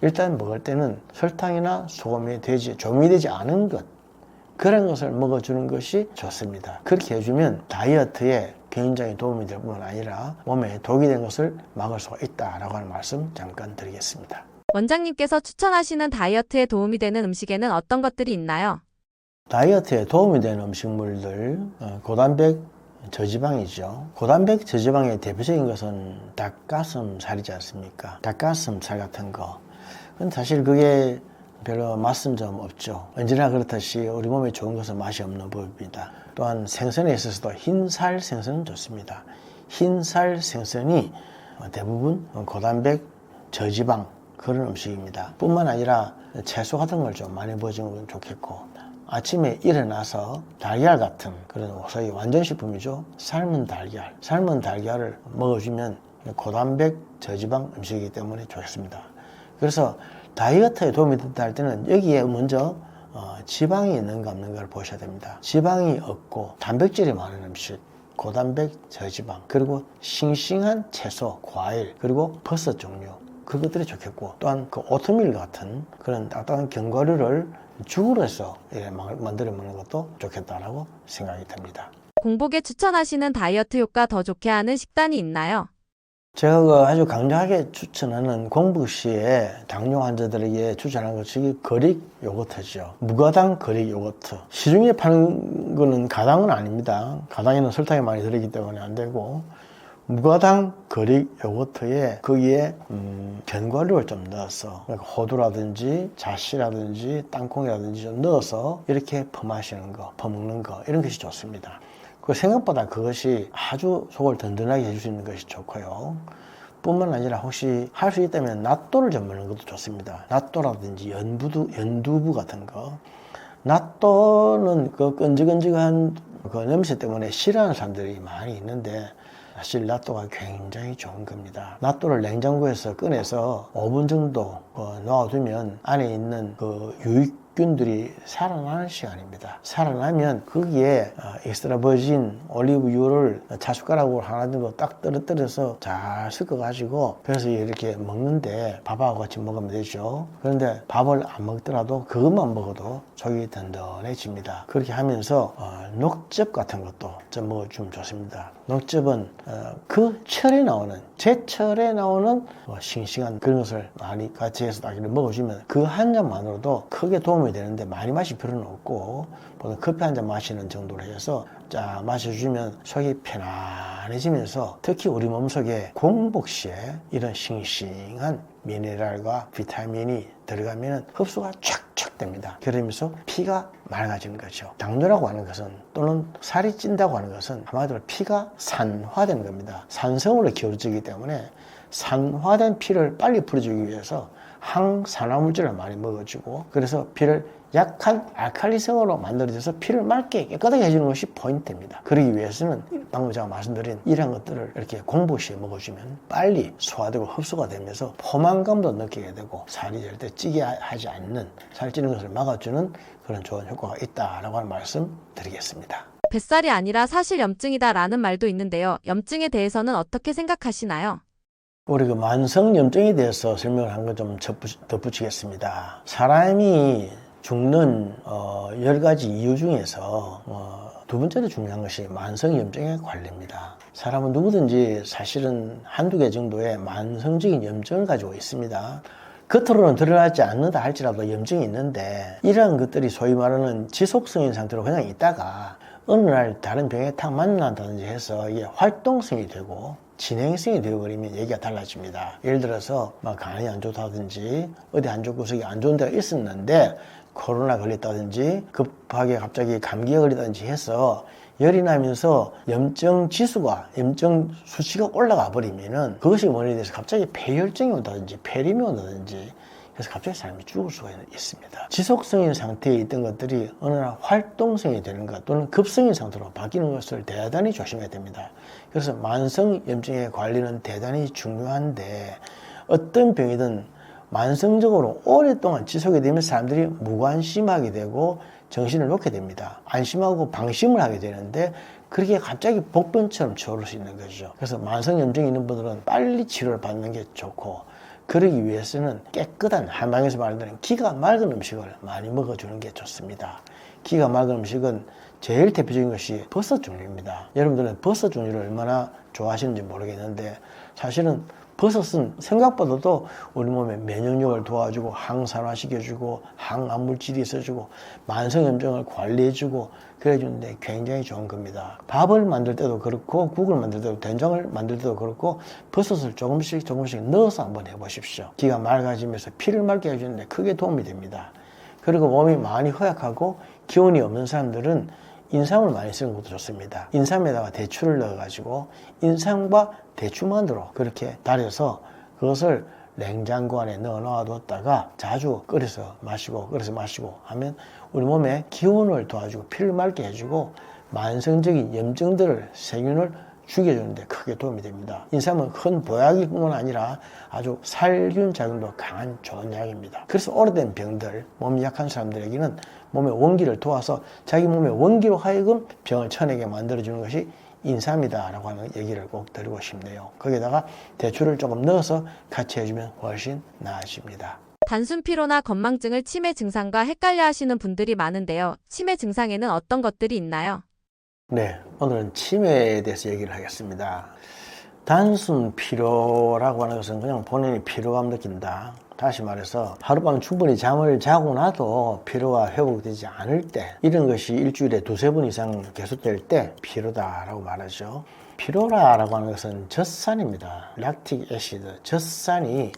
일단 먹을 때는 설탕이나 소금이 조미되지 않은 것 그런 것을 먹어주는 것이 좋습니다. 그렇게 해주면 다이어트에 굉장히 도움이 될 뿐만 아니라 몸에 독이 된 것을 막을 수가 있다라고 하는 말씀 잠깐 드리겠습니다. 원장님께서 추천하시는 다이어트에 도움이 되는 음식에는 어떤 것들이 있나요? 다이어트에 도움이 되는 음식물들, 고단백 저지방이죠. 고단백 저지방의 대표적인 것은 닭가슴살이지 않습니까? 닭가슴살 같은 거. 근데 사실 그게 별로 맛은 없죠. 언제나 그렇듯이 우리 몸에 좋은 것은 맛이 없는 법입니다. 또한 생선에 있어서도 흰살 생선은 좋습니다. 흰살 생선이 대부분 고단백 저지방 그런 음식입니다. 뿐만 아니라 채소 같은 걸 좀 많이 먹어주면 좋겠고, 아침에 일어나서 달걀 같은 그런 소위 완전식품이죠. 삶은 달걀을 먹어주면 고단백 저지방 음식이기 때문에 좋겠습니다. 그래서 다이어트에 도움이 된다 할 때는 여기에 먼저 지방이 있는가 없는가를 보셔야 됩니다. 지방이 없고 단백질이 많은 음식, 고단백 저지방, 그리고 싱싱한 채소, 과일, 그리고 버섯 종류, 그것들이 좋겠고, 또한 그 오트밀 같은 그런 딱딱한 견과류를 죽으로 해서 만들어 먹는 것도 좋겠다라고 생각이 듭니다. 공복에 추천하시는 다이어트 효과 더 좋게 하는 식단이 있나요? 제가 그 아주 강력하게 추천하는 공복 시에 당뇨 환자들에게 추천하는 것이 거릭 요거트죠. 무가당 거릭 요거트. 시중에 파는 거는 가당은 아닙니다. 가당에는 설탕이 많이 들어있기 때문에 안 되고, 무가당 거릭 요거트에 거기에 견과류를 좀 넣어서, 그러니까 호두라든지 자씨라든지 땅콩이라든지 좀 넣어서 이렇게 퍼먹는 거 이런 것이 좋습니다. 그 생각보다 그것이 아주 속을 든든하게 해줄 수 있는 것이 좋고요. 뿐만 아니라 혹시 할 수 있다면 낫또를 좀 먹는 것도 좋습니다. 낫또라든지 연두부 같은 거. 낫또는 그 끈적끈적한 그 냄새 때문에 싫어하는 사람들이 많이 있는데, 사실 낫또가 굉장히 좋은 겁니다. 낫또를 냉장고에서 꺼내서 5분 정도 넣어두면 안에 있는 그 유익균들이 살아나는 시간입니다. 살아나면 거기에 엑스트라 버진 올리브유를 차숟가락으로 하나 정도 딱 떨어뜨려서 잘 섞어가지고, 그래서 이렇게 먹는데 밥하고 같이 먹으면 되죠. 그런데 밥을 안 먹더라도 그것만 먹어도 속이 든든해집니다. 그렇게 하면서 녹즙 같은 것도 좀 먹어주면 좋습니다. 녹즙은 그 철에 나오는, 제철에 나오는 싱싱한 그런 것을 많이 같이 해서 아기를 먹어주면 그 한 잔만으로도 크게 도움이 되는데, 많이 마실 필요는 없고 보통 커피 한 잔 마시는 정도로 해서 쫙 마셔주면 속이 편안해지면서, 특히 우리 몸속에 공복 시에 이런 싱싱한 미네랄과 비타민이 들어가면 흡수가 촥촥 됩니다. 그러면서 피가 맑아지는 거죠. 당뇨라고 하는 것은, 또는 살이 찐다고 하는 것은 한마디로 피가 산화되는 겁니다. 산성으로 기울어지기 때문에 산화된 피를 빨리 풀어주기 위해서 항산화물질을 많이 먹어주고, 그래서 피를 약한 알칼리성으로 만들어져서 피를 맑게 깨끗하게 해주는 것이 포인트입니다. 그러기 위해서는 방금 제가 말씀드린 이런 것들을 이렇게 공복 시에 먹어주면 빨리 소화되고 흡수가 되면서 포만감도 느끼게 되고, 살이 절대 찌게 하지 않는, 살찌는 것을 막아주는 그런 좋은 효과가 있다라고 하는 말씀 드리겠습니다. 뱃살이 아니라 사실 염증이다라는 말도 있는데요. 염증에 대해서는 어떻게 생각하시나요? 우리 그 만성염증에 대해서 설명을 한 거 좀 덧붙이겠습니다. 사람이 죽는 10가지 이유 중에서 두 번째로 중요한 것이 만성염증의 관리입니다. 사람은 누구든지 사실은 한두 개 정도의 만성적인 염증을 가지고 있습니다. 겉으로는 드러나지 않는다 할지라도 염증이 있는데, 이러한 것들이 소위 말하는 지속성인 상태로 그냥 있다가 어느 날 다른 병에 탁 만난다든지 해서 이게 활동성이 되고 진행성이 되어버리면 얘기가 달라집니다. 예를 들어서 간이 안 좋다든지 어디 한쪽 구석이 안 좋은 데가 있었는데 코로나 걸렸다든지 급하게 갑자기 감기에 걸리다든지 해서 열이 나면서 염증 지수가, 염증 수치가 올라가 버리면은 그것이 원인이 돼서 갑자기 폐혈증이 온다든지 폐렴이 온다든지 그래서 갑자기 사람이 죽을 수가 있습니다. 지속성인 상태에 있던 것들이 어느 날 활동성이 되는 것 또는 급성인 상태로 바뀌는 것을 대단히 조심해야 됩니다. 그래서 만성염증의 관리는 대단히 중요한데, 어떤 병이든 만성적으로 오랫동안 지속이 되면 사람들이 무관심하게 되고 정신을 놓게 됩니다. 안심하고 방심을 하게 되는데, 그렇게 갑자기 복병처럼 치어올 수 있는 거죠. 그래서 만성염증이 있는 분들은 빨리 치료를 받는 게 좋고, 그러기 위해서는 깨끗한, 한방에서 말하는 기가 맑은 음식을 많이 먹어주는 게 좋습니다. 기가 맑은 음식은 제일 대표적인 것이 버섯 종류입니다. 여러분들은 버섯 종류를 얼마나 좋아하시는지 모르겠는데, 사실은 버섯은 생각보다도 우리 몸의 면역력을 도와주고 항산화시켜주고 항암물질이 있어주고 만성염증을 관리해주고 그래주는데 굉장히 좋은 겁니다. 밥을 만들 때도 그렇고 국을 만들 때도 된장을 만들 때도 그렇고 버섯을 조금씩 넣어서 한번 해보십시오. 기가 맑아지면서 피를 맑게 해주는데 크게 도움이 됩니다. 그리고 몸이 많이 허약하고 기운이 없는 사람들은 인삼을 많이 쓰는 것도 좋습니다. 인삼에다가 대추를 넣어가지고 인삼과 대추만으로 그렇게 달여서 그것을 냉장고 안에 넣어 놔뒀다가 자주 끓여서 마시고 하면 우리 몸에 기운을 도와주고 피를 맑게 해주고 만성적인 염증들을 세균을 죽여주는데 크게 도움이 됩니다. 인삼은 큰 보약일 뿐만 아니라 아주 살균 작용도 강한 좋은 약입니다. 그래서 오래된 병들, 몸이 약한 사람들에게는 몸의 원기를 도와서 자기 몸의 원기로 하여금 병을 쳐내게 만들어주는 것이 인삼이다라고 하는 얘기를 꼭 드리고 싶네요. 거기다가 대추를 조금 넣어서 같이 해주면 훨씬 나아집니다. 단순 피로나 건망증을 치매 증상과 헷갈려 하시는 분들이 많은데요. 치매 증상에는 어떤 것들이 있나요? 네, 오늘은 치매에 대해서 얘기를 하겠습니다. 단순 피로라고 하는 것은 그냥 본인이 피로감 느낀다. 다시 말해서 하룻밤 충분히 잠을 자고 나도 피로가 회복되지 않을 때, 이런 것이 일주일에 두세 번 이상 계속될 때 피로다라고 말하죠. 피로라고 하는 것은 젖산입니다. 락틱 애시드, 젖산이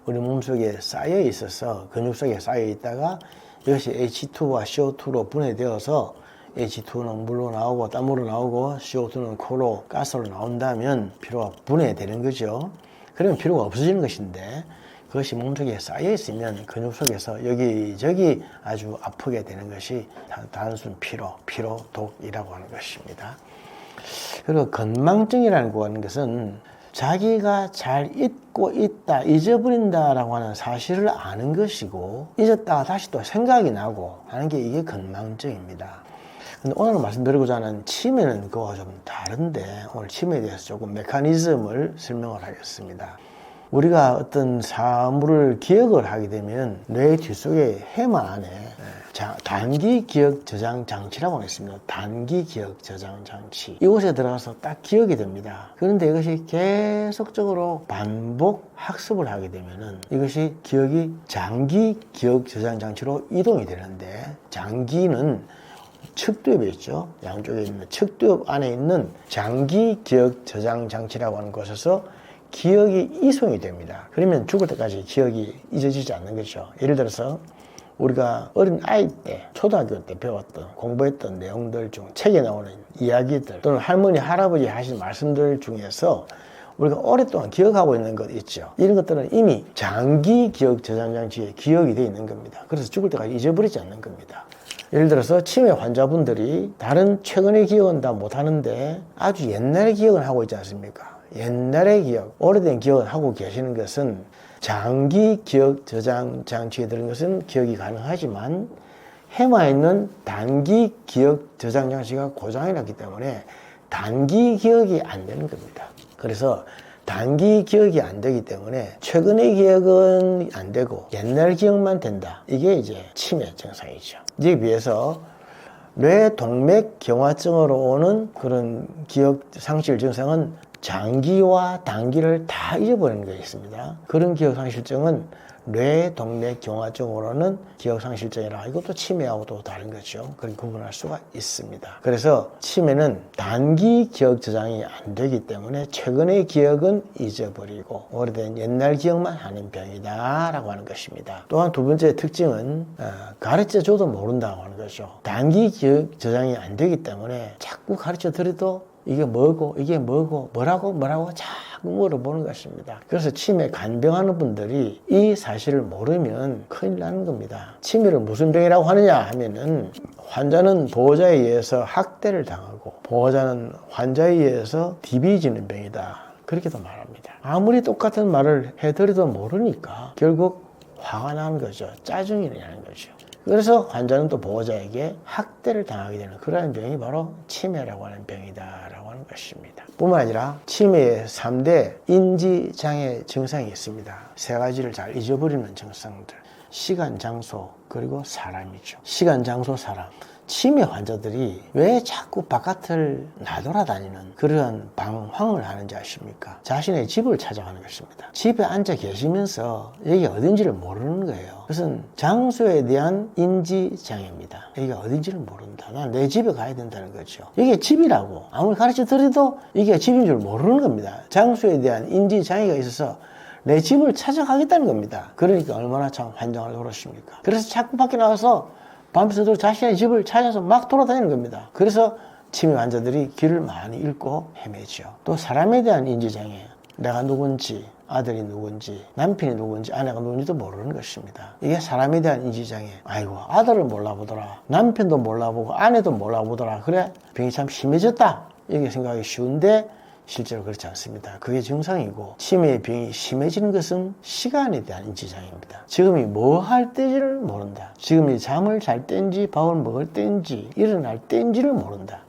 우리 몸속에 쌓여 있어서 근육 속에 쌓여 있다가 이것이 H2와 CO2로 분해되어서 H2는 물로 나오고 땀으로 나오고 CO2는 코로 가스로 나온다면 피로가 분해되는 거죠. 그러면 피로가 없어지는 것인데 그것이 몸속에 쌓여 있으면 근육 속에서 여기저기 아주 아프게 되는 것이 단순 피로독이라고 하는 것입니다. 그리고 건망증이라고 하는 것은 자기가 잘 잊고 있다, 잊어버린다라고 하는 사실을 아는 것이고 잊었다가 다시 또 생각이 나고 하는 게 이게 건망증입니다. 근데 오늘 말씀드리고자 하는 치매는 그거와 좀 다른데 오늘 치매에 대해서 조금 메커니즘을 설명을 하겠습니다. 우리가 어떤 사물을 기억을 하게 되면 뇌 뒷속에 해마 안에 단기 기억 저장 장치라고 하는 게 있습니다. 단기 기억 저장 장치. 이곳에 들어가서 딱 기억이 됩니다. 그런데 이것이 계속적으로 반복 학습을 하게 되면은 이것이 기억이 장기 기억 저장 장치로 이동이 되는데 장기는 측두엽이 있죠. 양쪽에 있는 측두엽 안에 있는 장기 기억 저장 장치라고 하는 곳에서 기억이 이송이 됩니다. 그러면 죽을 때까지 기억이 잊어지지 않는 거죠. 예를 들어서 우리가 어린 아이 때, 초등학교 때 배웠던, 공부했던 내용들 중 책에 나오는 이야기들 또는 할머니, 할아버지 하신 말씀들 중에서 우리가 오랫동안 기억하고 있는 것 있죠. 이런 것들은 이미 장기 기억 저장 장치에 기억이 되어 있는 겁니다. 그래서 죽을 때까지 잊어버리지 않는 겁니다. 예를 들어서 치매 환자분들이 다른 최근의 기억은 다 못하는데 아주 옛날의 기억은 하고 있지 않습니까? 옛날의 기억, 오래된 기억을 하고 계시는 것은 장기 기억 저장 장치에 들은 것은 기억이 가능하지만 해마에 있는 단기 기억 저장 장치가 고장이 났기 때문에 단기 기억이 안 되는 겁니다. 그래서 단기 기억이 안 되기 때문에 최근의 기억은 안 되고 옛날 기억만 된다. 이게 이제 치매 증상이죠. 이에 비해서 뇌동맥경화증으로 오는 그런 기억 상실 증상은 장기와 단기를 다 잊어버리는 게 있습니다. 그런 기억 상실증은 뇌동맥경화증으로는 기억 상실증이라 이것도 치매하고도 다른 거죠. 그렇게 구분할 수가 있습니다. 그래서 치매는 단기 기억 저장이 안 되기 때문에 최근의 기억은 잊어버리고 오래된 옛날 기억만 하는 병이다라고 하는 것입니다. 또한 두 번째 특징은 가르쳐줘도 모른다고 하는 거죠. 단기 기억 저장이 안 되기 때문에 자꾸 가르쳐 드려도 이게 뭐고 이게 뭐고 뭐라고 자꾸 물어보는 것입니다. 그래서 치매 간병하는 분들이 이 사실을 모르면 큰일 나는 겁니다. 치매를 무슨 병이라고 하느냐 하면은 환자는 보호자에 의해서 학대를 당하고 보호자는 환자에 의해서 디비지는 병이다. 그렇게도 말합니다. 아무리 똑같은 말을 해드려도 모르니까 결국 화가 나는 거죠. 짜증이 나는 거죠. 그래서 환자는 또 보호자에게 학대를 당하게 되는 그러한 병이 바로 치매라고 하는 병이다라고 하는 것입니다. 뿐만 아니라 치매의 3대 인지장애 증상이 있습니다. 세 가지를 잘 잊어버리는 증상들. 시간, 장소, 그리고 사람이죠. 시간, 장소, 사람. 치매 환자들이 왜 자꾸 바깥을 나돌아다니는 그러한 방황을 하는지 아십니까? 자신의 집을 찾아가는 것입니다. 집에 앉아 계시면서 여기 어딘지를 모르는 거예요. 그것은 장소에 대한 인지장애입니다. 여기가 어딘지를 모른다. 난 내 집에 가야 된다는 거죠. 이게 집이라고 아무리 가르쳐 드려도 이게 집인 줄 모르는 겁니다. 장소에 대한 인지장애가 있어서 내 집을 찾아가겠다는 겁니다. 그러니까 얼마나 참 환장을 그렇습니까? 그래서 자꾸 밖에 나와서 밤새도록 자신의 집을 찾아서 막 돌아다니는 겁니다. 그래서 치매 환자들이 길을 많이 잃고 헤매죠. 또 사람에 대한 인지장애, 내가 누군지, 아들이 누군지, 남편이 누군지, 아내가 누군지도 모르는 것입니다. 이게 사람에 대한 인지장애. 아이고, 아들을 몰라보더라, 남편도 몰라보고 아내도 몰라보더라, 그래 병이 참 심해졌다, 이렇게 생각하기 쉬운데 실제로 그렇지 않습니다. 그게 증상이고, 치매의 병이 심해지는 것은 시간에 대한 인지장애입니다. 지금이 뭐 할 때인지를 모른다. 지금이 잠을 잘 때인지 밥을 먹을 때인지 일어날 때인지를 모른다.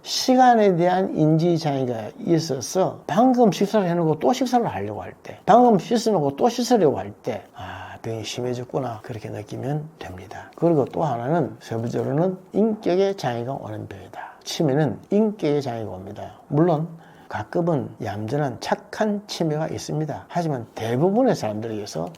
시간에 대한 인지장애가 있어서 방금 식사를 해놓고 또 식사를 하려고 할 때, 방금 씻어놓고 또 씻으려고 할 때, 병이 심해졌구나, 그렇게 느끼면 됩니다. 그리고 또 하나는, 세 번째로는 인격의 장애가 오는 병이다. 치매는 인격의 장애가 옵니다. 물론 가끔은 얌전한 착한 치매가 있습니다. 하지만 대부분의 사람들에게서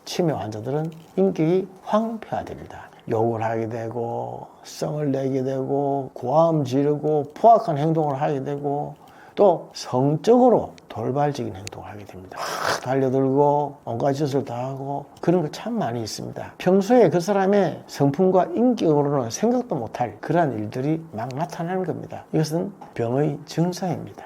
치매 환자들은 인격이 황폐화됩니다. 욕을 하게 되고, 성을 내게 되고, 고함 지르고, 포악한 행동을 하게 되고, 또 성적으로 돌발적인 행동을 하게 됩니다. 달려들고 온갖 짓을 다 하고, 그런 거 참 많이 있습니다. 평소에 그 사람의 성품과 인격으로는 생각도 못할 그러한 일들이 막 나타나는 겁니다. 이것은 병의 증상입니다.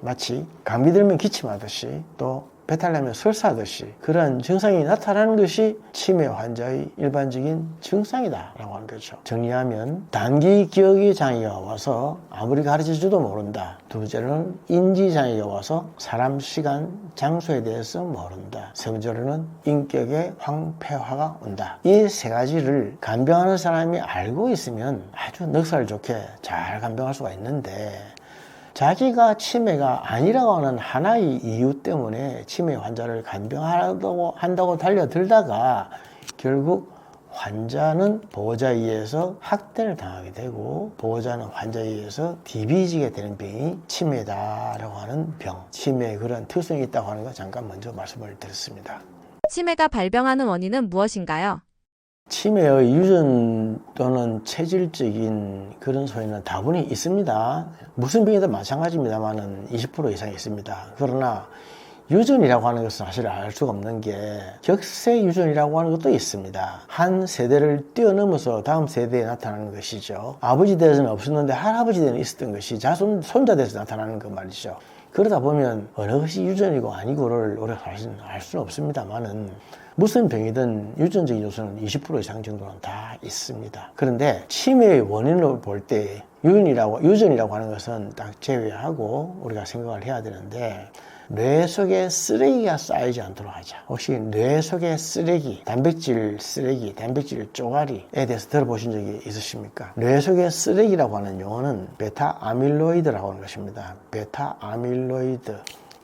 마치 감기 들면 기침하듯이, 또 배탈 나면 설사하듯이 그러한 증상이 나타나는 것이 치매 환자의 일반적인 증상이다 라고 하는 거죠. 정리하면, 단기 기억의 장애가 와서 아무리 가르쳐줘도 모른다. 두 번째로는 인지 장애가 와서 사람, 시간, 장소에 대해서 모른다. 세 번째로는 인격의 황폐화가 온다. 이 세 가지를 간병하는 사람이 알고 있으면 아주 넉살 좋게 잘 간병할 수가 있는데, 자기가 치매가 아니라고 하는 하나의 이유 때문에 치매 환자를 간병한다고 달려들다가 결국 환자는 보호자에 의해서 학대를 당하게 되고, 보호자는 환자에 의해서 DB지게 되는 병이 치매다라고 하는 병, 치매에 그런 특성이 있다고 하는 거 잠깐 먼저 말씀을 드렸습니다. 치매가 발병하는 원인은 무엇인가요? 치매의 유전 또는 체질적인 그런 소리는 다분히 있습니다. 무슨 병이든 마찬가지입니다만은 20% 이상 있습니다. 그러나 유전이라고 하는 것은 사실 알 수가 없는 게, 격세 유전이라고 하는 것도 있습니다. 한 세대를 뛰어넘어서 다음 세대에 나타나는 것이죠. 아버지 대에서는 없었는데 할아버지 대에는 있었던 것이 자손, 손자 대에서 나타나는 것 말이죠. 그러다 보면 어느 것이 유전이고 아니고를 우리가 알 수는 없습니다만은, 무슨 병이든 유전적인 요소는 20% 이상 정도는 다 있습니다. 그런데 치매의 원인을 볼 때 유전이라고 하는 것은 딱 제외하고 우리가 생각을 해야 되는데, 뇌 속에 쓰레기가 쌓이지 않도록 하자. 혹시 뇌 속에 쓰레기, 단백질 쓰레기, 단백질 쪼가리에 대해서 들어보신 적이 있으십니까? 뇌 속에 쓰레기라고 하는 용어는 베타 아밀로이드라고 하는 것입니다. 베타 아밀로이드.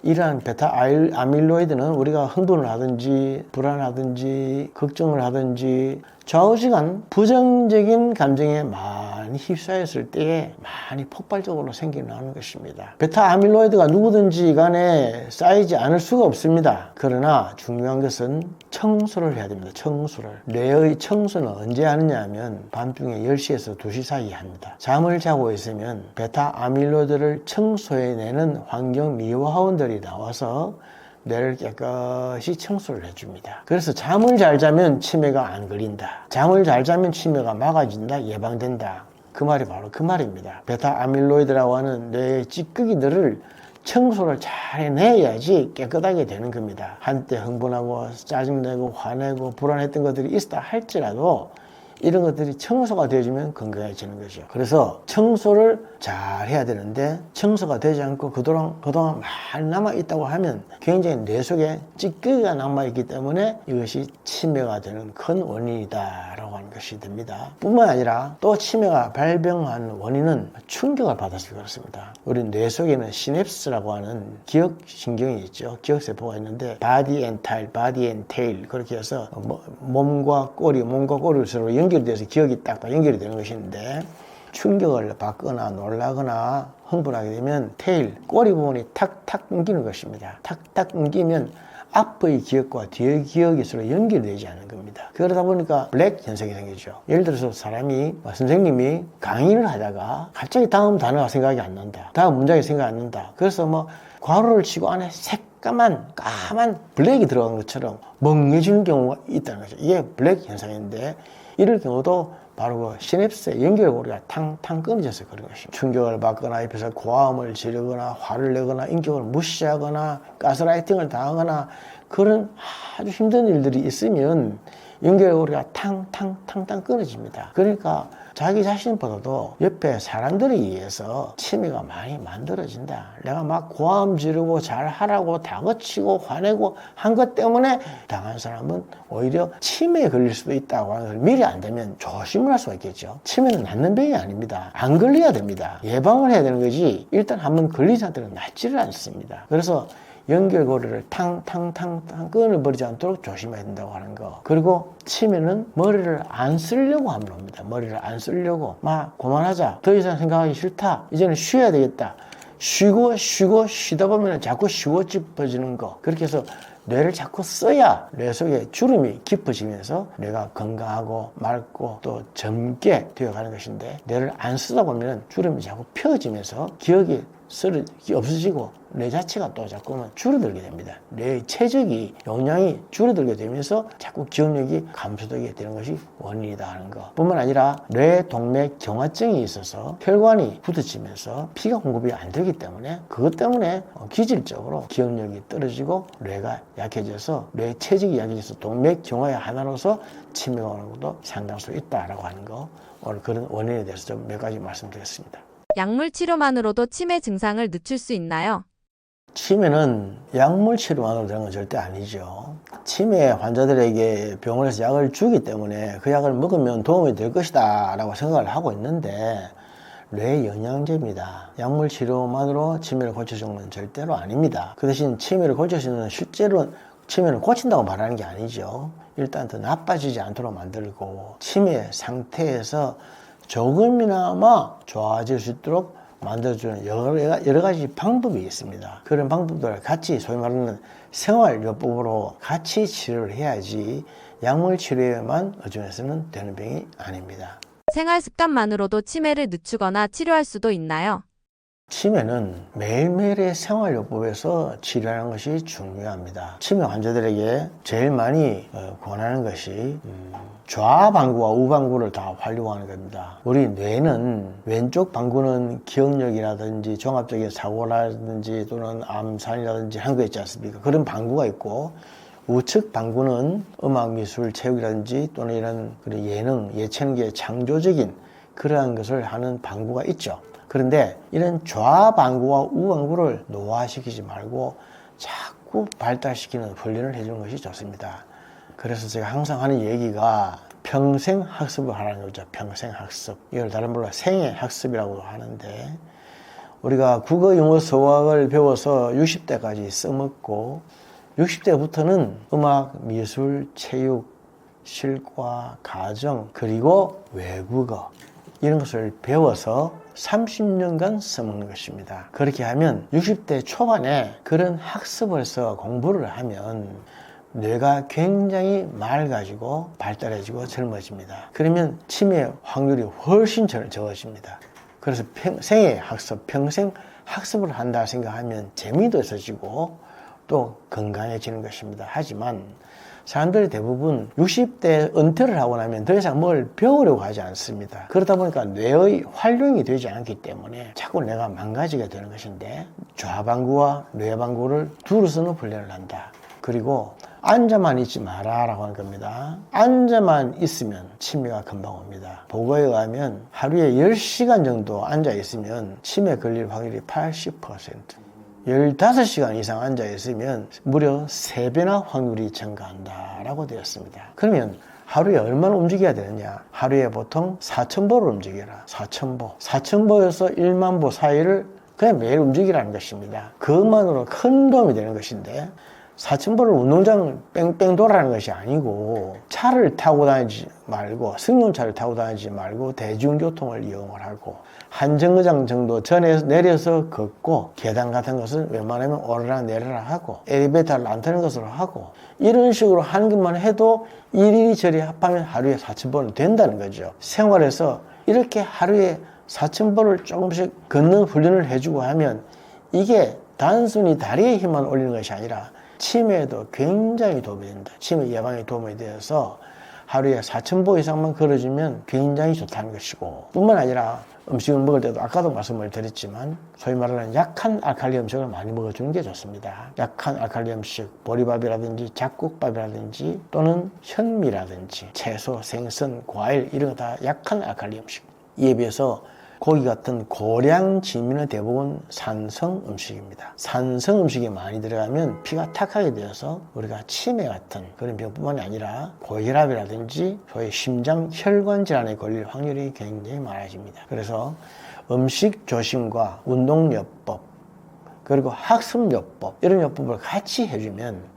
이러한 베타 아밀로이드는 우리가 흥분을 하든지 불안하든지 걱정을 하든지 좌우지간 부정적인 감정에 많이 휩싸였을 때에 많이 폭발적으로 생겨나는 것입니다. 베타 아밀로이드가 누구든지 간에 쌓이지 않을 수가 없습니다. 그러나 중요한 것은 청소를 해야 됩니다. 청소를. 뇌의 청소는 언제 하느냐 하면 밤중에 10시에서 2시 사이에 합니다. 잠을 자고 있으면 베타 아밀로이드를 청소해내는 환경 미화원들이 나와서 뇌를 깨끗이 청소를 해줍니다. 그래서 잠을 잘 자면 치매가 안 걸린다. 잠을 잘 자면 치매가 막아진다, 예방된다. 그 말이 바로 그 말입니다. 베타 아밀로이드라고 하는 뇌의 찌꺼기들을 청소를 잘 해내야지 깨끗하게 되는 겁니다. 한때 흥분하고 짜증내고 화내고 불안했던 것들이 있다 할지라도 이런 것들이 청소가 되어주면 건강해지는 거죠. 그래서 청소를 잘 해야 되는데, 청소가 되지 않고 그동안 많이 남아있다고 하면 굉장히 뇌 속에 찌꺼기가 남아있기 때문에 이것이 치매가 되는 큰 원인이다 라고 하는 것이 됩니다. 뿐만 아니라 또 치매가 발병한 원인은 충격을 받아서 그렇습니다. 우리 뇌 속에는 시냅스라고 하는 기억신경이 있죠. 기억세포가 있는데 바디 앤 테일 그렇게 해서 몸과 꼬리를 서로 연결 연결이 돼서 기억이 딱 연결이 되는 것인데, 충격을 받거나 놀라거나 흥분하게 되면 테일, 꼬리 부분이 탁탁 끊기는 것입니다. 탁탁 끊기면 앞의 기억과 뒤의 기억이 서로 연결되지 않는 겁니다. 그러다 보니까 블랙 현상이 생기죠. 예를 들어서 사람이, 선생님이 강의를 하다가 갑자기 다음 단어가 생각이 안 난다. 다음 문장이 생각이 안 난다. 그래서 뭐 괄호를 치고 안에 새까만 까만 블랙이 들어간 것처럼 멍해지는 경우가 있다는 거죠. 이게 블랙 현상인데, 이럴 경우도 바로 그 시냅스의 연결고리가 탕탕 끊어져서 그런 것입니다. 충격을 받거나 옆에서 고함을 지르거나 화를 내거나 인격을 무시하거나 가스라이팅을 당하거나 그런 아주 힘든 일들이 있으면 연결고리가 탕탕 끊어집니다. 그러니까 자기 자신보다도 옆에 사람들에 의해서 치매가 많이 만들어진다. 내가 막 고함 지르고 잘하라고 다그치고 화내고 한 것 때문에 당한 사람은 오히려 치매에 걸릴 수도 있다고 하는 걸 미리 안되면 조심을 할 수가 있겠죠. 치매는 낫는 병이 아닙니다. 안 걸려야 됩니다. 예방을 해야 되는 거지, 일단 한번 걸린 상태는 낫지를 않습니다. 그래서 연결고리를 탕탕탕탕 끊어버리지 않도록 조심해야 된다고 하는 거. 그리고 치매는 머리를 안 쓰려고 하면 옵니다. 머리를 안 쓰려고 막 그만하자, 더 이상 생각하기 싫다, 이제는 쉬어야 되겠다, 쉬다 보면 자꾸 쉬워집어지는 거. 그렇게 해서 뇌를 자꾸 써야 뇌 속에 주름이 깊어지면서 뇌가 건강하고 맑고 또 젊게 되어가는 것인데, 뇌를 안 쓰다 보면 주름이 자꾸 펴지면서 기억이 없어지고 뇌 자체가 또 자꾸만 줄어들게 됩니다. 뇌의 체적이, 용량이 줄어들게 되면서 자꾸 기억력이 감소되게 되는 것이 원인이다 하는 것. 뿐만 아니라 뇌 동맥 경화증이 있어서 혈관이 부딪히면서 피가 공급이 안 되기 때문에, 그것 때문에 기질적으로 기억력이 떨어지고 뇌가 약해져서, 뇌 체적이 약해져서 동맥 경화의 하나로서 치매가 오는 것도 상당수 있다라고 하는 거. 오늘 그런 원인에 대해서 좀 몇 가지 말씀드렸습니다. 약물 치료만으로도 치매 증상을 늦출 수 있나요? 치매는 약물 치료만으로 되는 건 절대 아니죠. 치매 환자들에게 병원에서 약을 주기 때문에 그 약을 먹으면 도움이 될 것이다 라고 생각을 하고 있는데, 뇌 영양제입니다. 약물 치료만으로 치매를 고쳐주는 건 절대로 아닙니다. 그 대신 치매를 고쳐주는, 실제로 치매를 고친다고 말하는 게 아니죠. 일단 더 나빠지지 않도록 만들고, 치매 상태에서 조금이나마 좋아질 수 있도록 만들어주는 여러 가지 방법이 있습니다. 그런 방법들을 같이, 소위 말하는 생활요법으로 같이 치료를 해야지 약물 치료에만 의존해서는 되는 병이 아닙니다. 생활 습관만으로도 치매를 늦추거나 치료할 수도 있나요? 치매는 매일매일의 생활요법에서 치료하는 것이 중요합니다. 치매 환자들에게 제일 많이 권하는 것이 좌방구와 우방구를 다 활용하는 겁니다. 우리 뇌는 왼쪽 방구는 기억력이라든지 종합적인 사고라든지 또는 암산이라든지 하는 거 있지 않습니까? 그런 방구가 있고, 우측 방구는 음악, 미술, 체육이라든지 또는 이런 예능, 예체능의 창조적인 그러한 것을 하는 방구가 있죠. 그런데 이런 좌방구와 우방구를 노화시키지 말고 자꾸 발달시키는 훈련을 해주는 것이 좋습니다. 그래서 제가 항상 하는 얘기가 평생 학습을 하라는 거죠. 평생 학습. 이걸 다른 말로 생애 학습이라고 하는데, 우리가 국어, 영어, 수학을 배워서 60대까지 써먹고 60대부터는 음악, 미술, 체육, 실과, 가정, 그리고 외국어 이런 것을 배워서 30년간 써먹는 것입니다. 그렇게 하면 60대 초반에 그런 학습을 해서 공부를 하면 뇌가 굉장히 맑아지고 발달해지고 젊어집니다. 그러면 치매 확률이 훨씬 적어집니다. 그래서 생애 학습, 평생 학습을 한다 생각하면 재미도 있어지고 또 건강해지는 것입니다. 하지만 사람들이 대부분 60대 은퇴를 하고 나면 더 이상 뭘 배우려고 하지 않습니다. 그러다 보니까 뇌의 활용이 되지 않기 때문에 자꾸 뇌가 망가지게 되는 것인데, 좌방구와 뇌방구를 두루 쓰는 훈련을 한다. 그리고 앉아만 있지 마라 라고 하는 겁니다. 앉아만 있으면 치매가 금방 옵니다. 보고에 의하면 하루에 10시간 정도 앉아 있으면 치매 걸릴 확률이 80%, 15시간 이상 앉아 있으면 무려 3배나 확률이 증가한다라고 되었습니다. 그러면 하루에 얼마나 움직여야 되느냐? 하루에 보통 4,000보를 움직여라. 4,000보. 4,000보에서 1만 보 사이를 그냥 매일 움직이라는 것입니다. 그것만으로 큰 도움이 되는 것인데, 4,000보를 운동장을 뺑뺑 돌아가는 것이 아니고 차를 타고 다니지 말고 승용차를 타고 다니지 말고 대중교통을 이용을 하고 한 정거장 정도 전에 내려서 걷고 계단 같은 것은 웬만하면 오르락 내리락 하고 엘리베이터를 안 타는 것으로 하고 이런 식으로 하는 것만 해도 이리저리 합하면 하루에 4,000보는 된다는 거죠. 생활에서 이렇게 하루에 4,000보를 조금씩 걷는 훈련을 해주고 하면 이게 단순히 다리의 힘만 올리는 것이 아니라 치매에도 굉장히 도움이 된다. 치매 예방에 도움이 되어서 하루에 4,000보 이상만 걸어주면 굉장히 좋다는 것이고 뿐만 아니라 음식을 먹을 때도 아까도 말씀을 드렸지만 소위 말하는 약한 알칼리 음식을 많이 먹어주는 게 좋습니다. 약한 알칼리 음식, 보리밥이라든지 잡곡밥이라든지 또는 현미라든지 채소, 생선, 과일 이런 거 다 약한 알칼리 음식. 이에 비해서 고기 같은 고량 진미는 대부분 산성 음식입니다. 산성 음식이 많이 들어가면 피가 탁하게 되어서 우리가 치매 같은 그런 병뿐만이 아니라 고혈압이라든지 소위 심장 혈관 질환에 걸릴 확률이 굉장히 많아집니다. 그래서 음식 조심과 운동요법 그리고 학습요법 이런 요법을 같이 해주면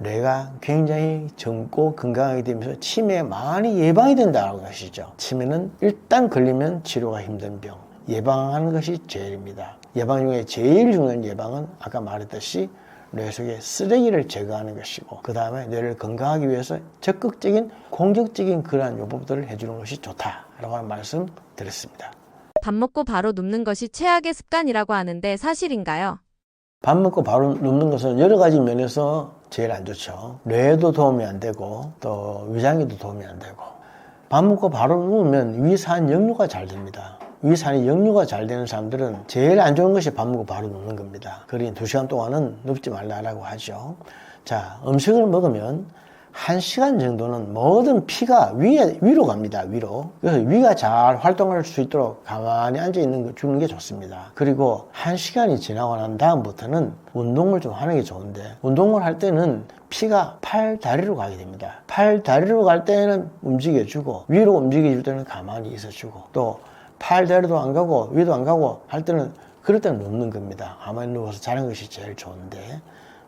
뇌가 굉장히 젊고 건강하게 되면서 치매에 많이 예방이 된다는 것이죠. 치매는 일단 걸리면 치료가 힘든 병, 예방하는 것이 제일입니다. 예방 중에 제일 중요한 예방은 아까 말했듯이 뇌 속의 쓰레기를 제거하는 것이고 그 다음에 뇌를 건강하기 위해서 적극적인 공격적인 그러한 요법들을 해주는 것이 좋다라고 하는 말씀 드렸습니다. 밥 먹고 바로 눕는 것이 최악의 습관이라고 하는데 사실인가요? 밥 먹고 바로 눕는 것은 여러 가지 면에서 제일 안 좋죠. 뇌에도 도움이 안 되고 또 위장에도 도움이 안 되고 밥 먹고 바로 누우면 위산 역류가 잘 됩니다. 위산이 역류가 잘 되는 사람들은 제일 안 좋은 것이 밥 먹고 바로 눕는 겁니다. 그러니 2시간 동안은 눕지 말라고 하죠. 자, 음식을 먹으면 1시간 정도는 모든 피가 위로 갑니다. 위로. 그래서 위가 잘 활동할 수 있도록 가만히 앉아 주는 게 좋습니다. 그리고 1시간이 지나고 난 다음부터는 운동을 좀 하는 게 좋은데 운동을 할 때는 피가 팔, 다리로 가게 됩니다. 팔, 다리로 갈 때는 움직여주고 위로 움직여줄 때는 가만히 있어주고 또 팔, 다리도 안 가고 위도 안 가고 할 때는 그럴 때는 눕는 겁니다. 가만히 누워서 자는 것이 제일 좋은데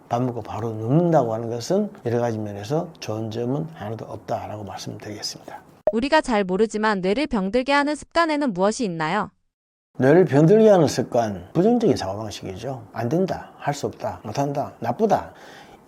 밥 먹고 바로 눕는다고 하는 것은 여러 가지 면에서 좋은 점은 하나도 없다라고 말씀드리겠습니다. 우리가 잘 모르지만 뇌를 병들게 하는 습관에는 무엇이 있나요? 뇌를 병들게 하는 습관, 부정적인 사고방식이죠. 안 된다, 할 수 없다, 못한다, 나쁘다.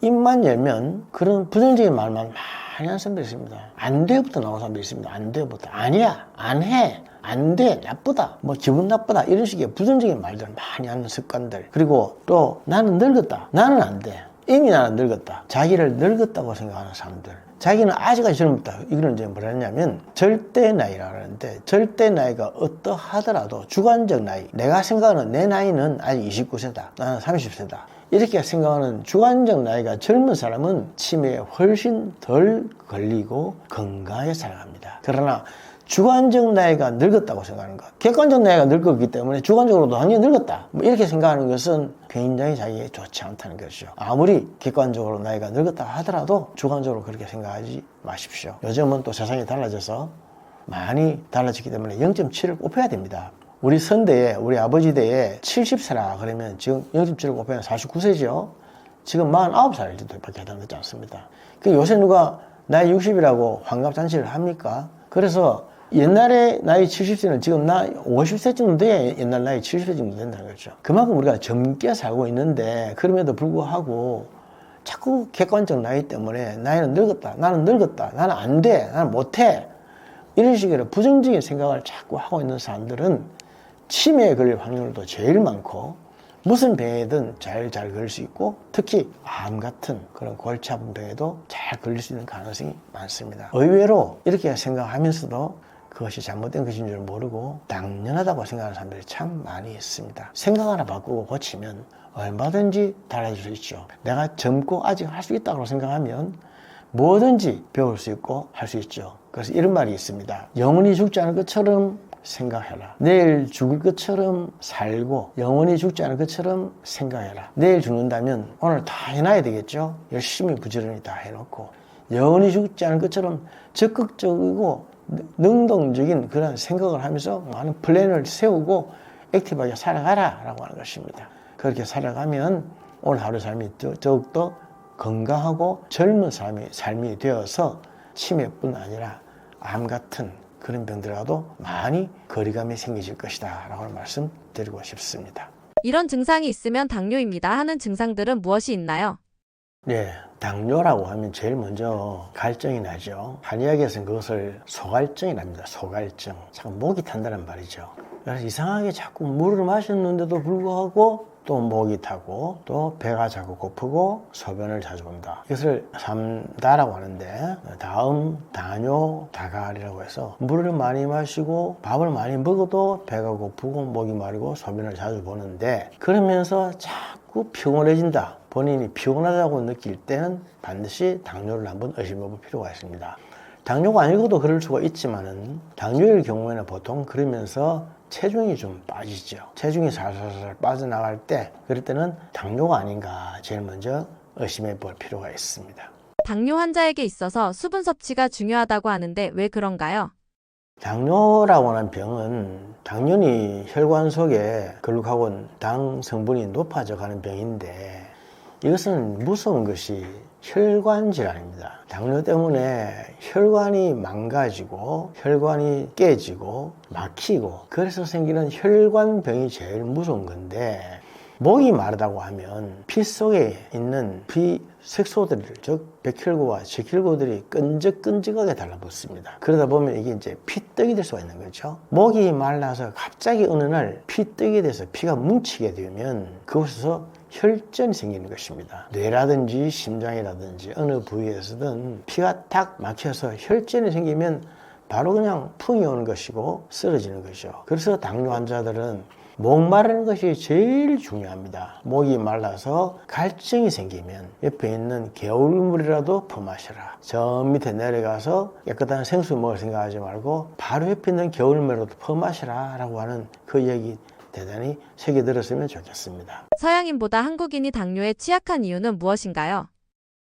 입만 열면 그런 부정적인 말만 많이 하는 사람들이 있습니다. 안 돼부터 나오는 사람들이 있습니다. 안 돼부터. 아니야, 안 해. 안 돼, 나쁘다, 뭐 기분 나쁘다 이런 식의 부정적인 말들을 많이 하는 습관들. 그리고 또 나는 늙었다, 나는 안 돼, 이미 나는 늙었다, 자기를 늙었다고 생각하는 사람들. 자기는 아직까지 젊었다. 이거는 이제 뭐라 했냐면 절대 나이라고 하는데 절대 나이가 어떠하더라도 주관적 나이, 내가 생각하는 내 나이는 아직 29세다, 나는 30세다 이렇게 생각하는 주관적 나이가 젊은 사람은 치매에 훨씬 덜 걸리고 건강하게 살아갑니다. 그러나 주관적 나이가 늙었다고 생각하는 것, 객관적 나이가 늙었기 때문에 주관적으로도 당연히 늙었다 뭐 이렇게 생각하는 것은 굉장히 자기에 좋지 않다는 것이죠. 아무리 객관적으로 나이가 늙었다 하더라도 주관적으로 그렇게 생각하지 마십시오. 요즘은 또 세상이 달라져서 많이 달라졌기 때문에 0.7을 곱해야 됩니다. 우리 선대에, 우리 아버지 대에 70세라 그러면 지금 0.7을 곱하면 49세죠. 지금 49살 정도밖에 안 되지 않습니다. 요새 누가 나이 60이라고 환갑잔치를 합니까? 그래서 옛날에 나이 70세는 지금 나 50세 정도 돼야 옛날 나이 70세 정도 된다는 거죠. 그만큼 우리가 젊게 살고 있는데 그럼에도 불구하고 자꾸 객관적 나이 때문에 나이는 늙었다, 나는 늙었다, 나는 안 돼, 나는 못해 이런 식으로 부정적인 생각을 자꾸 하고 있는 사람들은 치매에 걸릴 확률도 제일 많고 무슨 병에든 잘 걸릴 수 있고 특히 암 같은 그런 골치 아픈 병에도 잘 걸릴 수 있는 가능성이 많습니다. 의외로 이렇게 생각하면서도 그것이 잘못된 것인 줄 모르고 당연하다고 생각하는 사람들이 참 많이 있습니다. 생각 하나 바꾸고 고치면 얼마든지 달라질 수 있죠. 내가 젊고 아직 할 수 있다고 생각하면 뭐든지 배울 수 있고 할 수 있죠. 그래서 이런 말이 있습니다. 영원히 죽지 않을 것처럼 생각해라. 내일 죽을 것처럼 살고 영원히 죽지 않을 것처럼 생각해라. 내일 죽는다면 오늘 다 해놔야 되겠죠. 열심히 부지런히 다 해놓고 영원히 죽지 않을 것처럼 적극적이고 능동적인 그런 생각을 하면서 많은 플랜을 세우고 액티브하게 살아가라 라고 하는 것입니다. 그렇게 살아가면 오늘 하루 삶이 더욱더 건강하고 젊은 삶이 되어서 치매뿐 아니라 암 같은 그런 병들과도 많이 거리감이 생기질 것이다 라고 말씀드리고 싶습니다. 이런 증상이 있으면 당뇨입니다 하는 증상들은 무엇이 있나요? 네, 당뇨라고 하면 제일 먼저 갈증이 나죠. 한의학에서는 그것을 소갈증이랍니다. 소갈증. 참 목이 탄다는 말이죠. 그래서 이상하게 자꾸 물을 마셨는데도 불구하고 또 목이 타고 또 배가 자꾸 고프고 소변을 자주 본다. 이것을 삼다라고 하는데 다음 당뇨 다갈이라고 해서 물을 많이 마시고 밥을 많이 먹어도 배가 고프고 목이 마르고 소변을 자주 보는데 그러면서 자꾸 피곤해진다. 본인이 피곤하다고 느낄 때는 반드시 당뇨를 한번 의심해 볼 필요가 있습니다. 당뇨가 아니고도 그럴 수가 있지만은 당뇨일 경우에는 보통 그러면서 체중이 좀 빠지죠. 체중이 살살살 빠져나갈 때 그럴 때는 당뇨가 아닌가 제일 먼저 의심해 볼 필요가 있습니다. 당뇨 환자에게 있어서 수분 섭취가 중요하다고 하는데 왜 그런가요? 당뇨라고 하는 병은 당연히 혈관 속에 글루카곤 당 성분이 높아져 가는 병인데 이것은 무서운 것이 혈관 질환입니다. 당뇨 때문에 혈관이 망가지고 혈관이 깨지고 막히고 그래서 생기는 혈관병이 제일 무서운 건데 목이 마르다고 하면 피 속에 있는 피색소들 즉 백혈구와 적혈구들이 끈적끈적하게 달라붙습니다. 그러다 보면 이게 이제 피떡이 될 수가 있는 거죠. 목이 말라서 갑자기 어느 날 피떡이 돼서 피가 뭉치게 되면 그곳에서 혈전이 생기는 것입니다. 뇌라든지 심장이라든지 어느 부위에서든 피가 탁 막혀서 혈전이 생기면 바로 그냥 풍이 오는 것이고 쓰러지는 것이죠. 그래서 당뇨 환자들은 목 마르는 것이 제일 중요합니다. 목이 말라서 갈증이 생기면 옆에 있는 개울물이라도 퍼마셔라. 저 밑에 내려가서 깨끗한 생수 먹을 생각하지 말고 바로 옆에 있는 개울물이라도 퍼마셔라 라고 하는 그 얘기 대단히 새겨 들었으면 좋겠습니다. 서양인보다 한국인이 당뇨에 취약한 이유는 무엇인가요?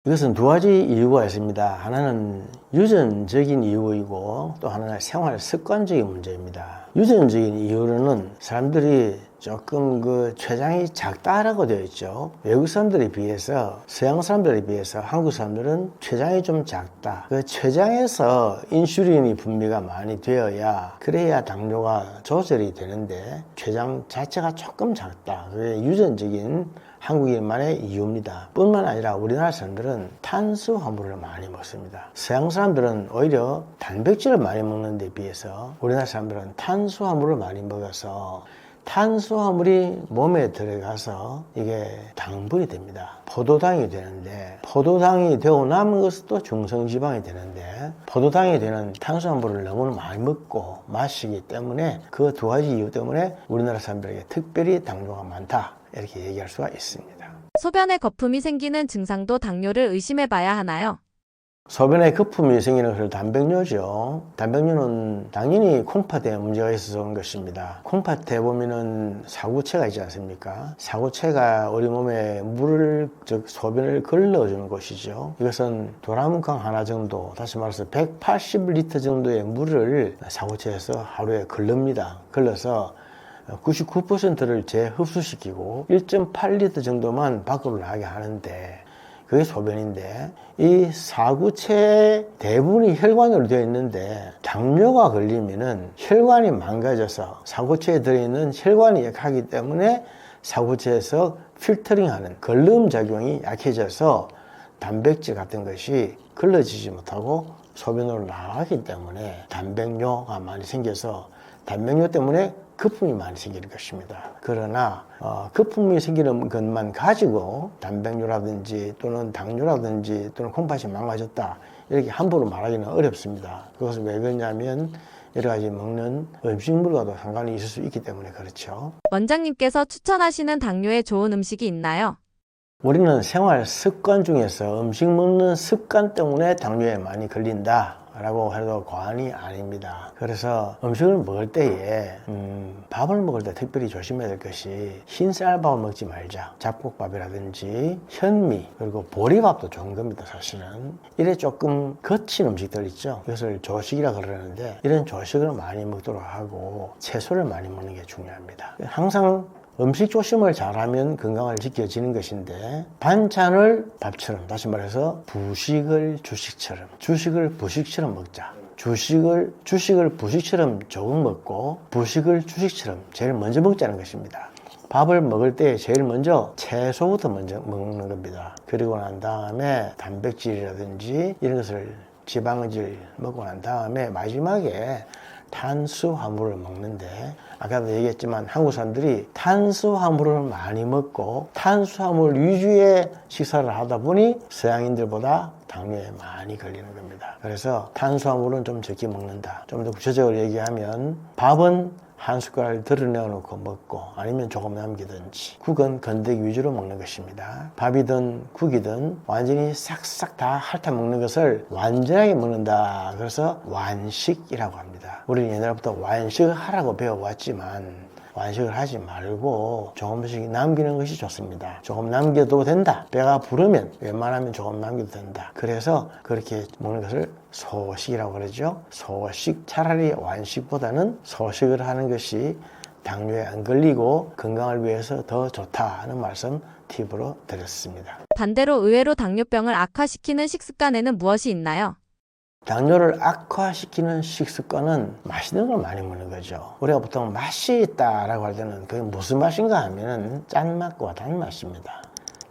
이것은 두 가지 이유가 있습니다. 하나는 유전적인 이유이고 또 하나는 생활 습관적인 문제입니다. 유전적인 이유로는 사람들이 조금 췌장이 작다라고 되어 있죠. 외국 사람들에 비해서 서양 사람들에 비해서 한국 사람들은 췌장이 좀 작다. 그 췌장에서 인슐린이 분비가 많이 되어야 그래야 당뇨가 조절이 되는데 췌장 자체가 조금 작다. 그게 유전적인 한국인만의 이유입니다. 뿐만 아니라 우리나라 사람들은 탄수화물을 많이 먹습니다. 서양 사람들은 오히려 단백질을 많이 먹는 데 비해서 우리나라 사람들은 탄수화물을 많이 먹어서 탄수화물이 몸에 들어가서 이게 당분이 됩니다. 포도당이 되는데 포도당이 되고 남은 것은 또 중성지방이 되는데 포도당이 되는 탄수화물을 너무 많이 먹고 마시기 때문에 그 두 가지 이유 때문에 우리나라 사람들에게 특별히 당뇨가 많다 이렇게 얘기할 수가 있습니다. 소변에 거품이 생기는 증상도 당뇨를 의심해 봐야 하나요? 소변에 거품이 생기는 것을 단백뇨죠. 단백뇨는 당연히 콩팥에 문제가 있어서 온 것입니다. 콩팥에 보면은 사구체가 있지 않습니까? 사구체가 우리 몸에 물을, 즉 소변을 걸러주는 곳이죠. 이것은 도라문강 하나 정도, 다시 말해서 180리터 정도의 물을 사구체에서 하루에 걸릅니다. 걸러서 99%를 재흡수시키고 1.8리터 정도만 밖으로 나가게 하는데 그게 소변인데 이 사구체의 대부분이 혈관으로 되어 있는데 당뇨가 걸리면은 혈관이 망가져서 사구체에 들어있는 혈관이 약하기 때문에 사구체에서 필터링하는 걸름 작용이 약해져서 단백질 같은 것이 걸러지지 못하고 소변으로 나가기 때문에 단백뇨가 많이 생겨서 단백뇨 때문에 거품이 많이 생기는 것입니다. 그러나 거품이 생기는 것만 가지고 단백뇨라든지 또는 당뇨라든지 또는 콩팥이 망가졌다 이렇게 함부로 말하기는 어렵습니다. 그것은 왜 그러냐면 여러 가지 먹는 음식물과도 상관이 있을 수 있기 때문에 그렇죠. 원장님께서 추천하시는 당뇨에 좋은 음식이 있나요? 우리는 생활 습관 중에서 음식 먹는 습관 때문에 당뇨에 많이 걸린다 라고 해도 과언이 아닙니다. 그래서 음식을 먹을 때에 밥을 먹을 때 특별히 조심해야 될 것이 흰 쌀밥을 먹지 말자. 잡곡밥이라든지 현미 그리고 보리밥도 좋은 겁니다. 사실은 이래 조금 거친 음식들 있죠. 이것을 조식이라 그러는데 이런 조식을 많이 먹도록 하고 채소를 많이 먹는 게 중요합니다. 항상 음식 조심을 잘하면 건강을 지켜지는 것인데, 반찬을 밥처럼, 다시 말해서 부식을 주식처럼, 주식을 부식처럼 먹자. 주식을 부식처럼 조금 먹고 부식을 주식처럼 제일 먼저 먹자는 것입니다. 밥을 먹을 때 제일 먼저 채소부터 먼저 먹는 겁니다. 그리고 난 다음에 단백질이라든지 이런 것을 지방질 먹고 난 다음에 마지막에 탄수화물을 먹는데, 아까도 얘기했지만 한국 사람들이 탄수화물을 많이 먹고 탄수화물 위주의 식사를 하다 보니 서양인들보다 당뇨에 많이 걸리는 겁니다. 그래서 탄수화물은 좀 적게 먹는다. 좀 더 구체적으로 얘기하면 밥은 한 숟갈 드러내어 놓고 먹고, 아니면 조금 남기든지, 국은 건더기 위주로 먹는 것입니다. 밥이든 국이든 완전히 싹싹 다 핥아 먹는 것을 완전하게 먹는다. 그래서 완식이라고 합니다. 우리는 옛날부터 완식을 하라고 배워왔지만 완식을 하지 말고 조금씩 남기는 것이 좋습니다. 조금 남겨도 된다. 배가 부르면 웬만하면 조금 남겨도 된다. 그래서 그렇게 먹는 것을 소식이라고 그러죠. 소식, 차라리 완식보다는 소식을 하는 것이 당뇨에 안 걸리고 건강을 위해서 더 좋다 하는 말씀 팁으로 드렸습니다. 반대로 의외로 당뇨병을 악화시키는 식습관에는 무엇이 있나요? 당뇨를 악화시키는 식습관은 맛있는 걸 많이 먹는 거죠. 우리가 보통 맛이 있다라고 할 때는 그게 무슨 맛인가 하면 짠맛과 단맛입니다.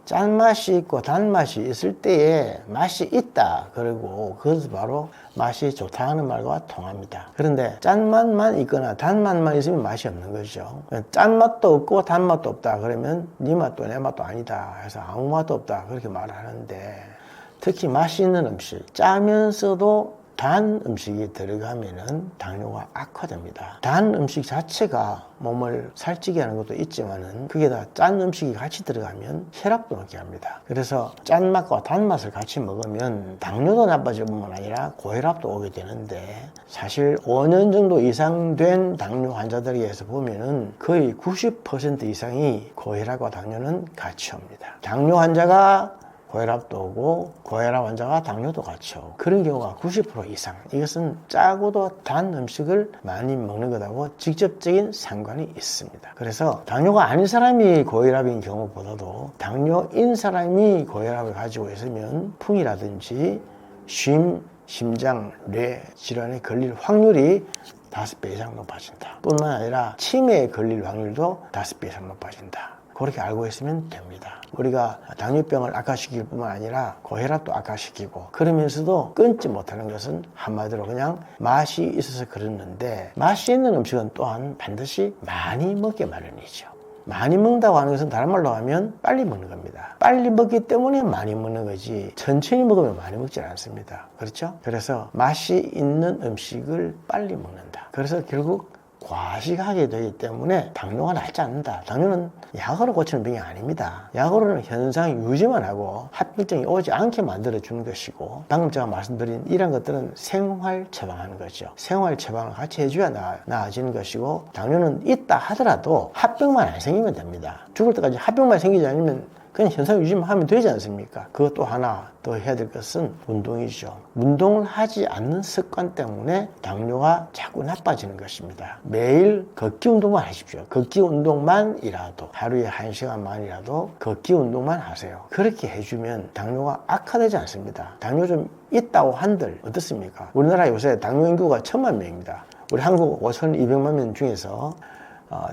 짠맛이 있고 단맛이 있을 때에 맛이 있다. 그리고 그것이 바로 맛이 좋다 하는 말과 통합니다. 그런데 짠맛만 있거나 단맛만 있으면 맛이 없는 거죠. 짠맛도 없고 단맛도 없다. 그러면 네 맛도 내 맛도 아니다 해서 아무 맛도 없다. 그렇게 말하는데, 특히 맛있는 음식, 짜면서도 단 음식이 들어가면은 당뇨가 악화됩니다. 단 음식 자체가 몸을 살찌게 하는 것도 있지만은 그게 다 짠 음식이 같이 들어가면 혈압도 높게 합니다. 그래서 짠맛과 단맛을 같이 먹으면 당뇨도 나빠질 뿐만 아니라 고혈압도 오게 되는데, 사실 5년 정도 이상 된 당뇨 환자들에게서 보면은 거의 90% 이상이 고혈압과 당뇨는 같이 옵니다. 당뇨 환자가 고혈압도 오고 고혈압 환자가 당뇨도 같이 오고, 그런 경우가 90% 이상. 이것은 짜고도 단 음식을 많이 먹는 것하고 직접적인 상관이 있습니다. 그래서 당뇨가 아닌 사람이 고혈압인 경우보다도 당뇨인 사람이 고혈압을 가지고 있으면 풍이라든지 쉼, 심장, 뇌 질환에 걸릴 확률이 5배 이상 높아진다. 뿐만 아니라 치매에 걸릴 확률도 5배 이상 높아진다. 그렇게 알고 있으면 됩니다. 우리가 당뇨병을 악화시킬 뿐만 아니라 고혈압도 악화시키고, 그러면서도 끊지 못하는 것은 한마디로 그냥 맛이 있어서 그랬는데, 맛이 있는 음식은 또한 반드시 많이 먹게 마련이죠. 많이 먹는다고 하는 것은 다른 말로 하면 빨리 먹는 겁니다. 빨리 먹기 때문에 많이 먹는 거지, 천천히 먹으면 많이 먹지 않습니다. 그렇죠? 그래서 맛이 있는 음식을 빨리 먹는다. 그래서 결국 과식하게 되기 때문에 당뇨가 낫지 않는다. 당뇨는 약으로 고치는 병이 아닙니다. 약으로는 현상 유지만 하고 합병증이 오지 않게 만들어주는 것이고, 방금 제가 말씀드린 이런 것들은 생활 처방하는 거죠. 생활 처방을 같이 해줘야 나아지는 것이고, 당뇨는 있다 하더라도 합병만 안 생기면 됩니다. 죽을 때까지 합병만 생기지 않으면 그냥 현상 유지만 하면 되지 않습니까? 그것도 하나 더 해야 될 것은 운동이죠. 운동을 하지 않는 습관 때문에 당뇨가 자꾸 나빠지는 것입니다. 매일 걷기 운동만 하십시오. 걷기 운동만이라도, 하루에 1시간만이라도 걷기 운동만 하세요. 그렇게 해주면 당뇨가 악화되지 않습니다. 당뇨 좀 있다고 한들 어떻습니까? 우리나라 요새 당뇨 인구가 1000만 명입니다. 우리 한국 5200만 명 중에서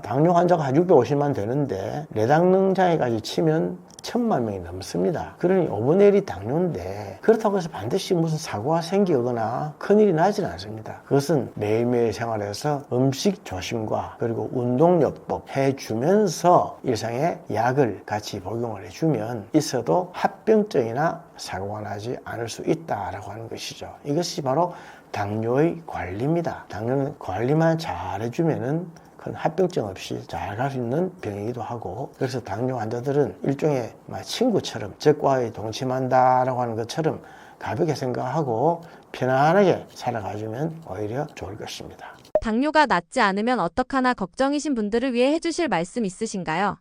당뇨 환자가 한 650만 되는데, 뇌당능장애까지 치면 1000만 명이 넘습니다. 그러니 5분의 1이 당뇨인데, 그렇다고 해서 반드시 무슨 사고가 생기거나 큰일이 나지는 않습니다. 그것은 매일매일 생활에서 음식 조심과 그리고 운동요법 해주면서 일상에 약을 같이 복용을 해주면 있어도 합병증이나 사고가 나지 않을 수 있다라고 하는 것이죠. 이것이 바로 당뇨의 관리입니다. 당뇨는 관리만 잘 해주면은 큰 합병증 없이 잘 갈 수 있는 병이기도 하고, 그래서 당뇨 환자들은 일종의 친구처럼 적과의 동침한다라고 하는 것처럼 가볍게 생각하고 편안하게 살아가주면 오히려 좋을 것입니다. 당뇨가 낫지 않으면 어떡하나 걱정이신 분들을 위해 해주실 말씀 있으신가요?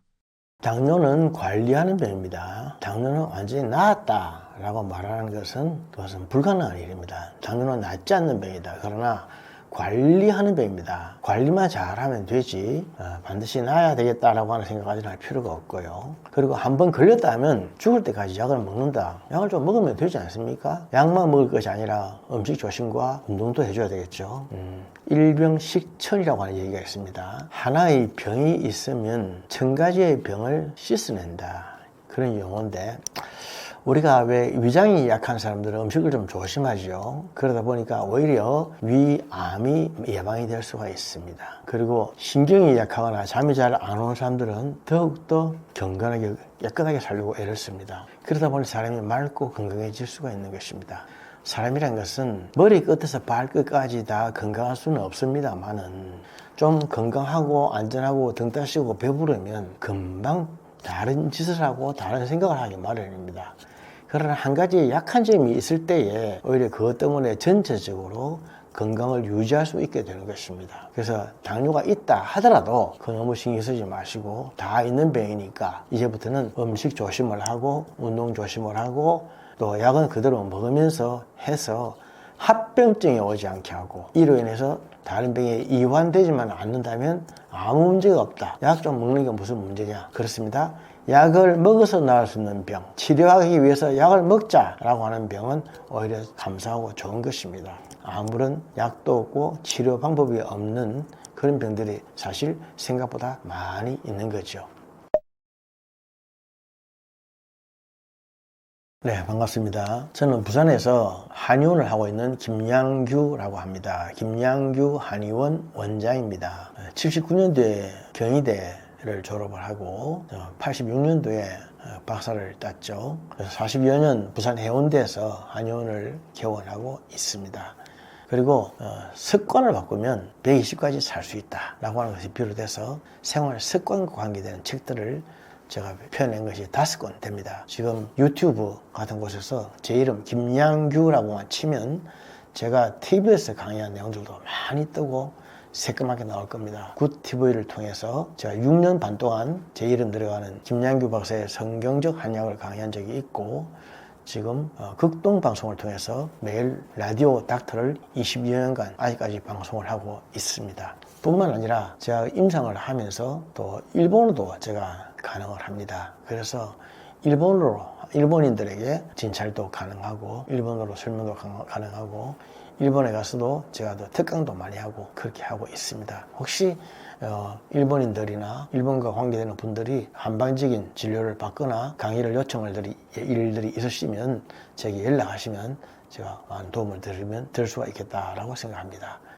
당뇨는 관리하는 병입니다. 당뇨는 완전히 나았다라고 말하는 것은 그것은 불가능한 일입니다. 당뇨는 낫지 않는 병이다. 그러나 관리하는 병입니다. 관리만 잘하면 되지 반드시 나아야 되겠다라고 하는 생각까지는 할 필요가 없고요. 그리고 한번 걸렸다 하면 죽을 때까지 약을 먹는다. 약을 좀 먹으면 되지 않습니까? 약만 먹을 것이 아니라 음식 조심과 운동도 해줘야 되겠죠. 일병식천이라고 하는 얘기가 있습니다. 하나의 병이 있으면 1000가지의 병을 씻어낸다. 그런 용어인데 우리가 왜 위장이 약한 사람들은 음식을 좀 조심하죠. 그러다 보니까 오히려 위암이 예방이 될 수가 있습니다. 그리고 신경이 약하거나 잠이 잘 안 오는 사람들은 더욱더 경건하게 깨끗하게 살려고 애를 씁니다. 그러다 보니 사람이 맑고 건강해질 수가 있는 것입니다. 사람이란 것은 머리 끝에서 발끝까지 다 건강할 수는 없습니다만은 좀 건강하고 안전하고 등 따시고 배부르면 금방 다른 짓을 하고 다른 생각을 하기 마련입니다. 그러나 한 가지 약한 점이 있을 때에 오히려 그것 때문에 전체적으로 건강을 유지할 수 있게 되는 것입니다. 그래서 당뇨가 있다 하더라도 그 너무 신경 쓰지 마시고 다 있는 병이니까 이제부터는 음식 조심을 하고 운동 조심을 하고 또 약은 그대로 먹으면서 해서 합병증이 오지 않게 하고 이로 인해서 다른 병에 이완되지만 않는다면 아무 문제가 없다. 약 좀 먹는 게 무슨 문제냐? 그렇습니다. 약을 먹어서 나을 수 있는 병, 치료하기 위해서 약을 먹자라고 하는 병은 오히려 감사하고 좋은 것입니다. 아무런 약도 없고 치료 방법이 없는 그런 병들이 사실 생각보다 많이 있는 거죠. 네, 반갑습니다. 저는 부산에서 한의원을 하고 있는 김양규라고 합니다. 김양규 한의원 원장입니다. 79년도에 경희대를 졸업을 하고 86년도에 박사를 땄죠. 그래서 40여 년 부산 해운대에서 한의원을 개원하고 있습니다. 그리고 습관을 바꾸면 120까지 살 수 있다라고 하는 것이 비롯해서 생활 습관과 관계되는 책들을 제가 펴낸 것이 5권 됩니다. 지금 유튜브 같은 곳에서 제 이름 김양규라고만 치면 제가 TV에서 강의한 내용들도 많이 뜨고 새까맣게 나올 겁니다. 굿TV를 통해서 제가 6년 반 동안 제 이름 들어가는 김양규 박사의 성경적 한약을 강의한 적이 있고 지금 극동 방송을 통해서 매일 라디오 닥터를 22년간 아직까지 방송을 하고 있습니다. 뿐만 아니라 제가 임상을 하면서 또 일본어도 제가 가능을 합니다. 그래서 일본인들에게 진찰도 가능하고 일본어로 설명도 가능하고 일본에 가서도 제가 또 특강도 많이 하고 그렇게 하고 있습니다. 혹시 일본인들이나 일본과 관계되는 분들이 한방적인 진료를 받거나 강의를 요청을 일들이 있으시면 제게 연락하시면 제가 많은 도움을 드릴 수가 있겠다라고 생각합니다.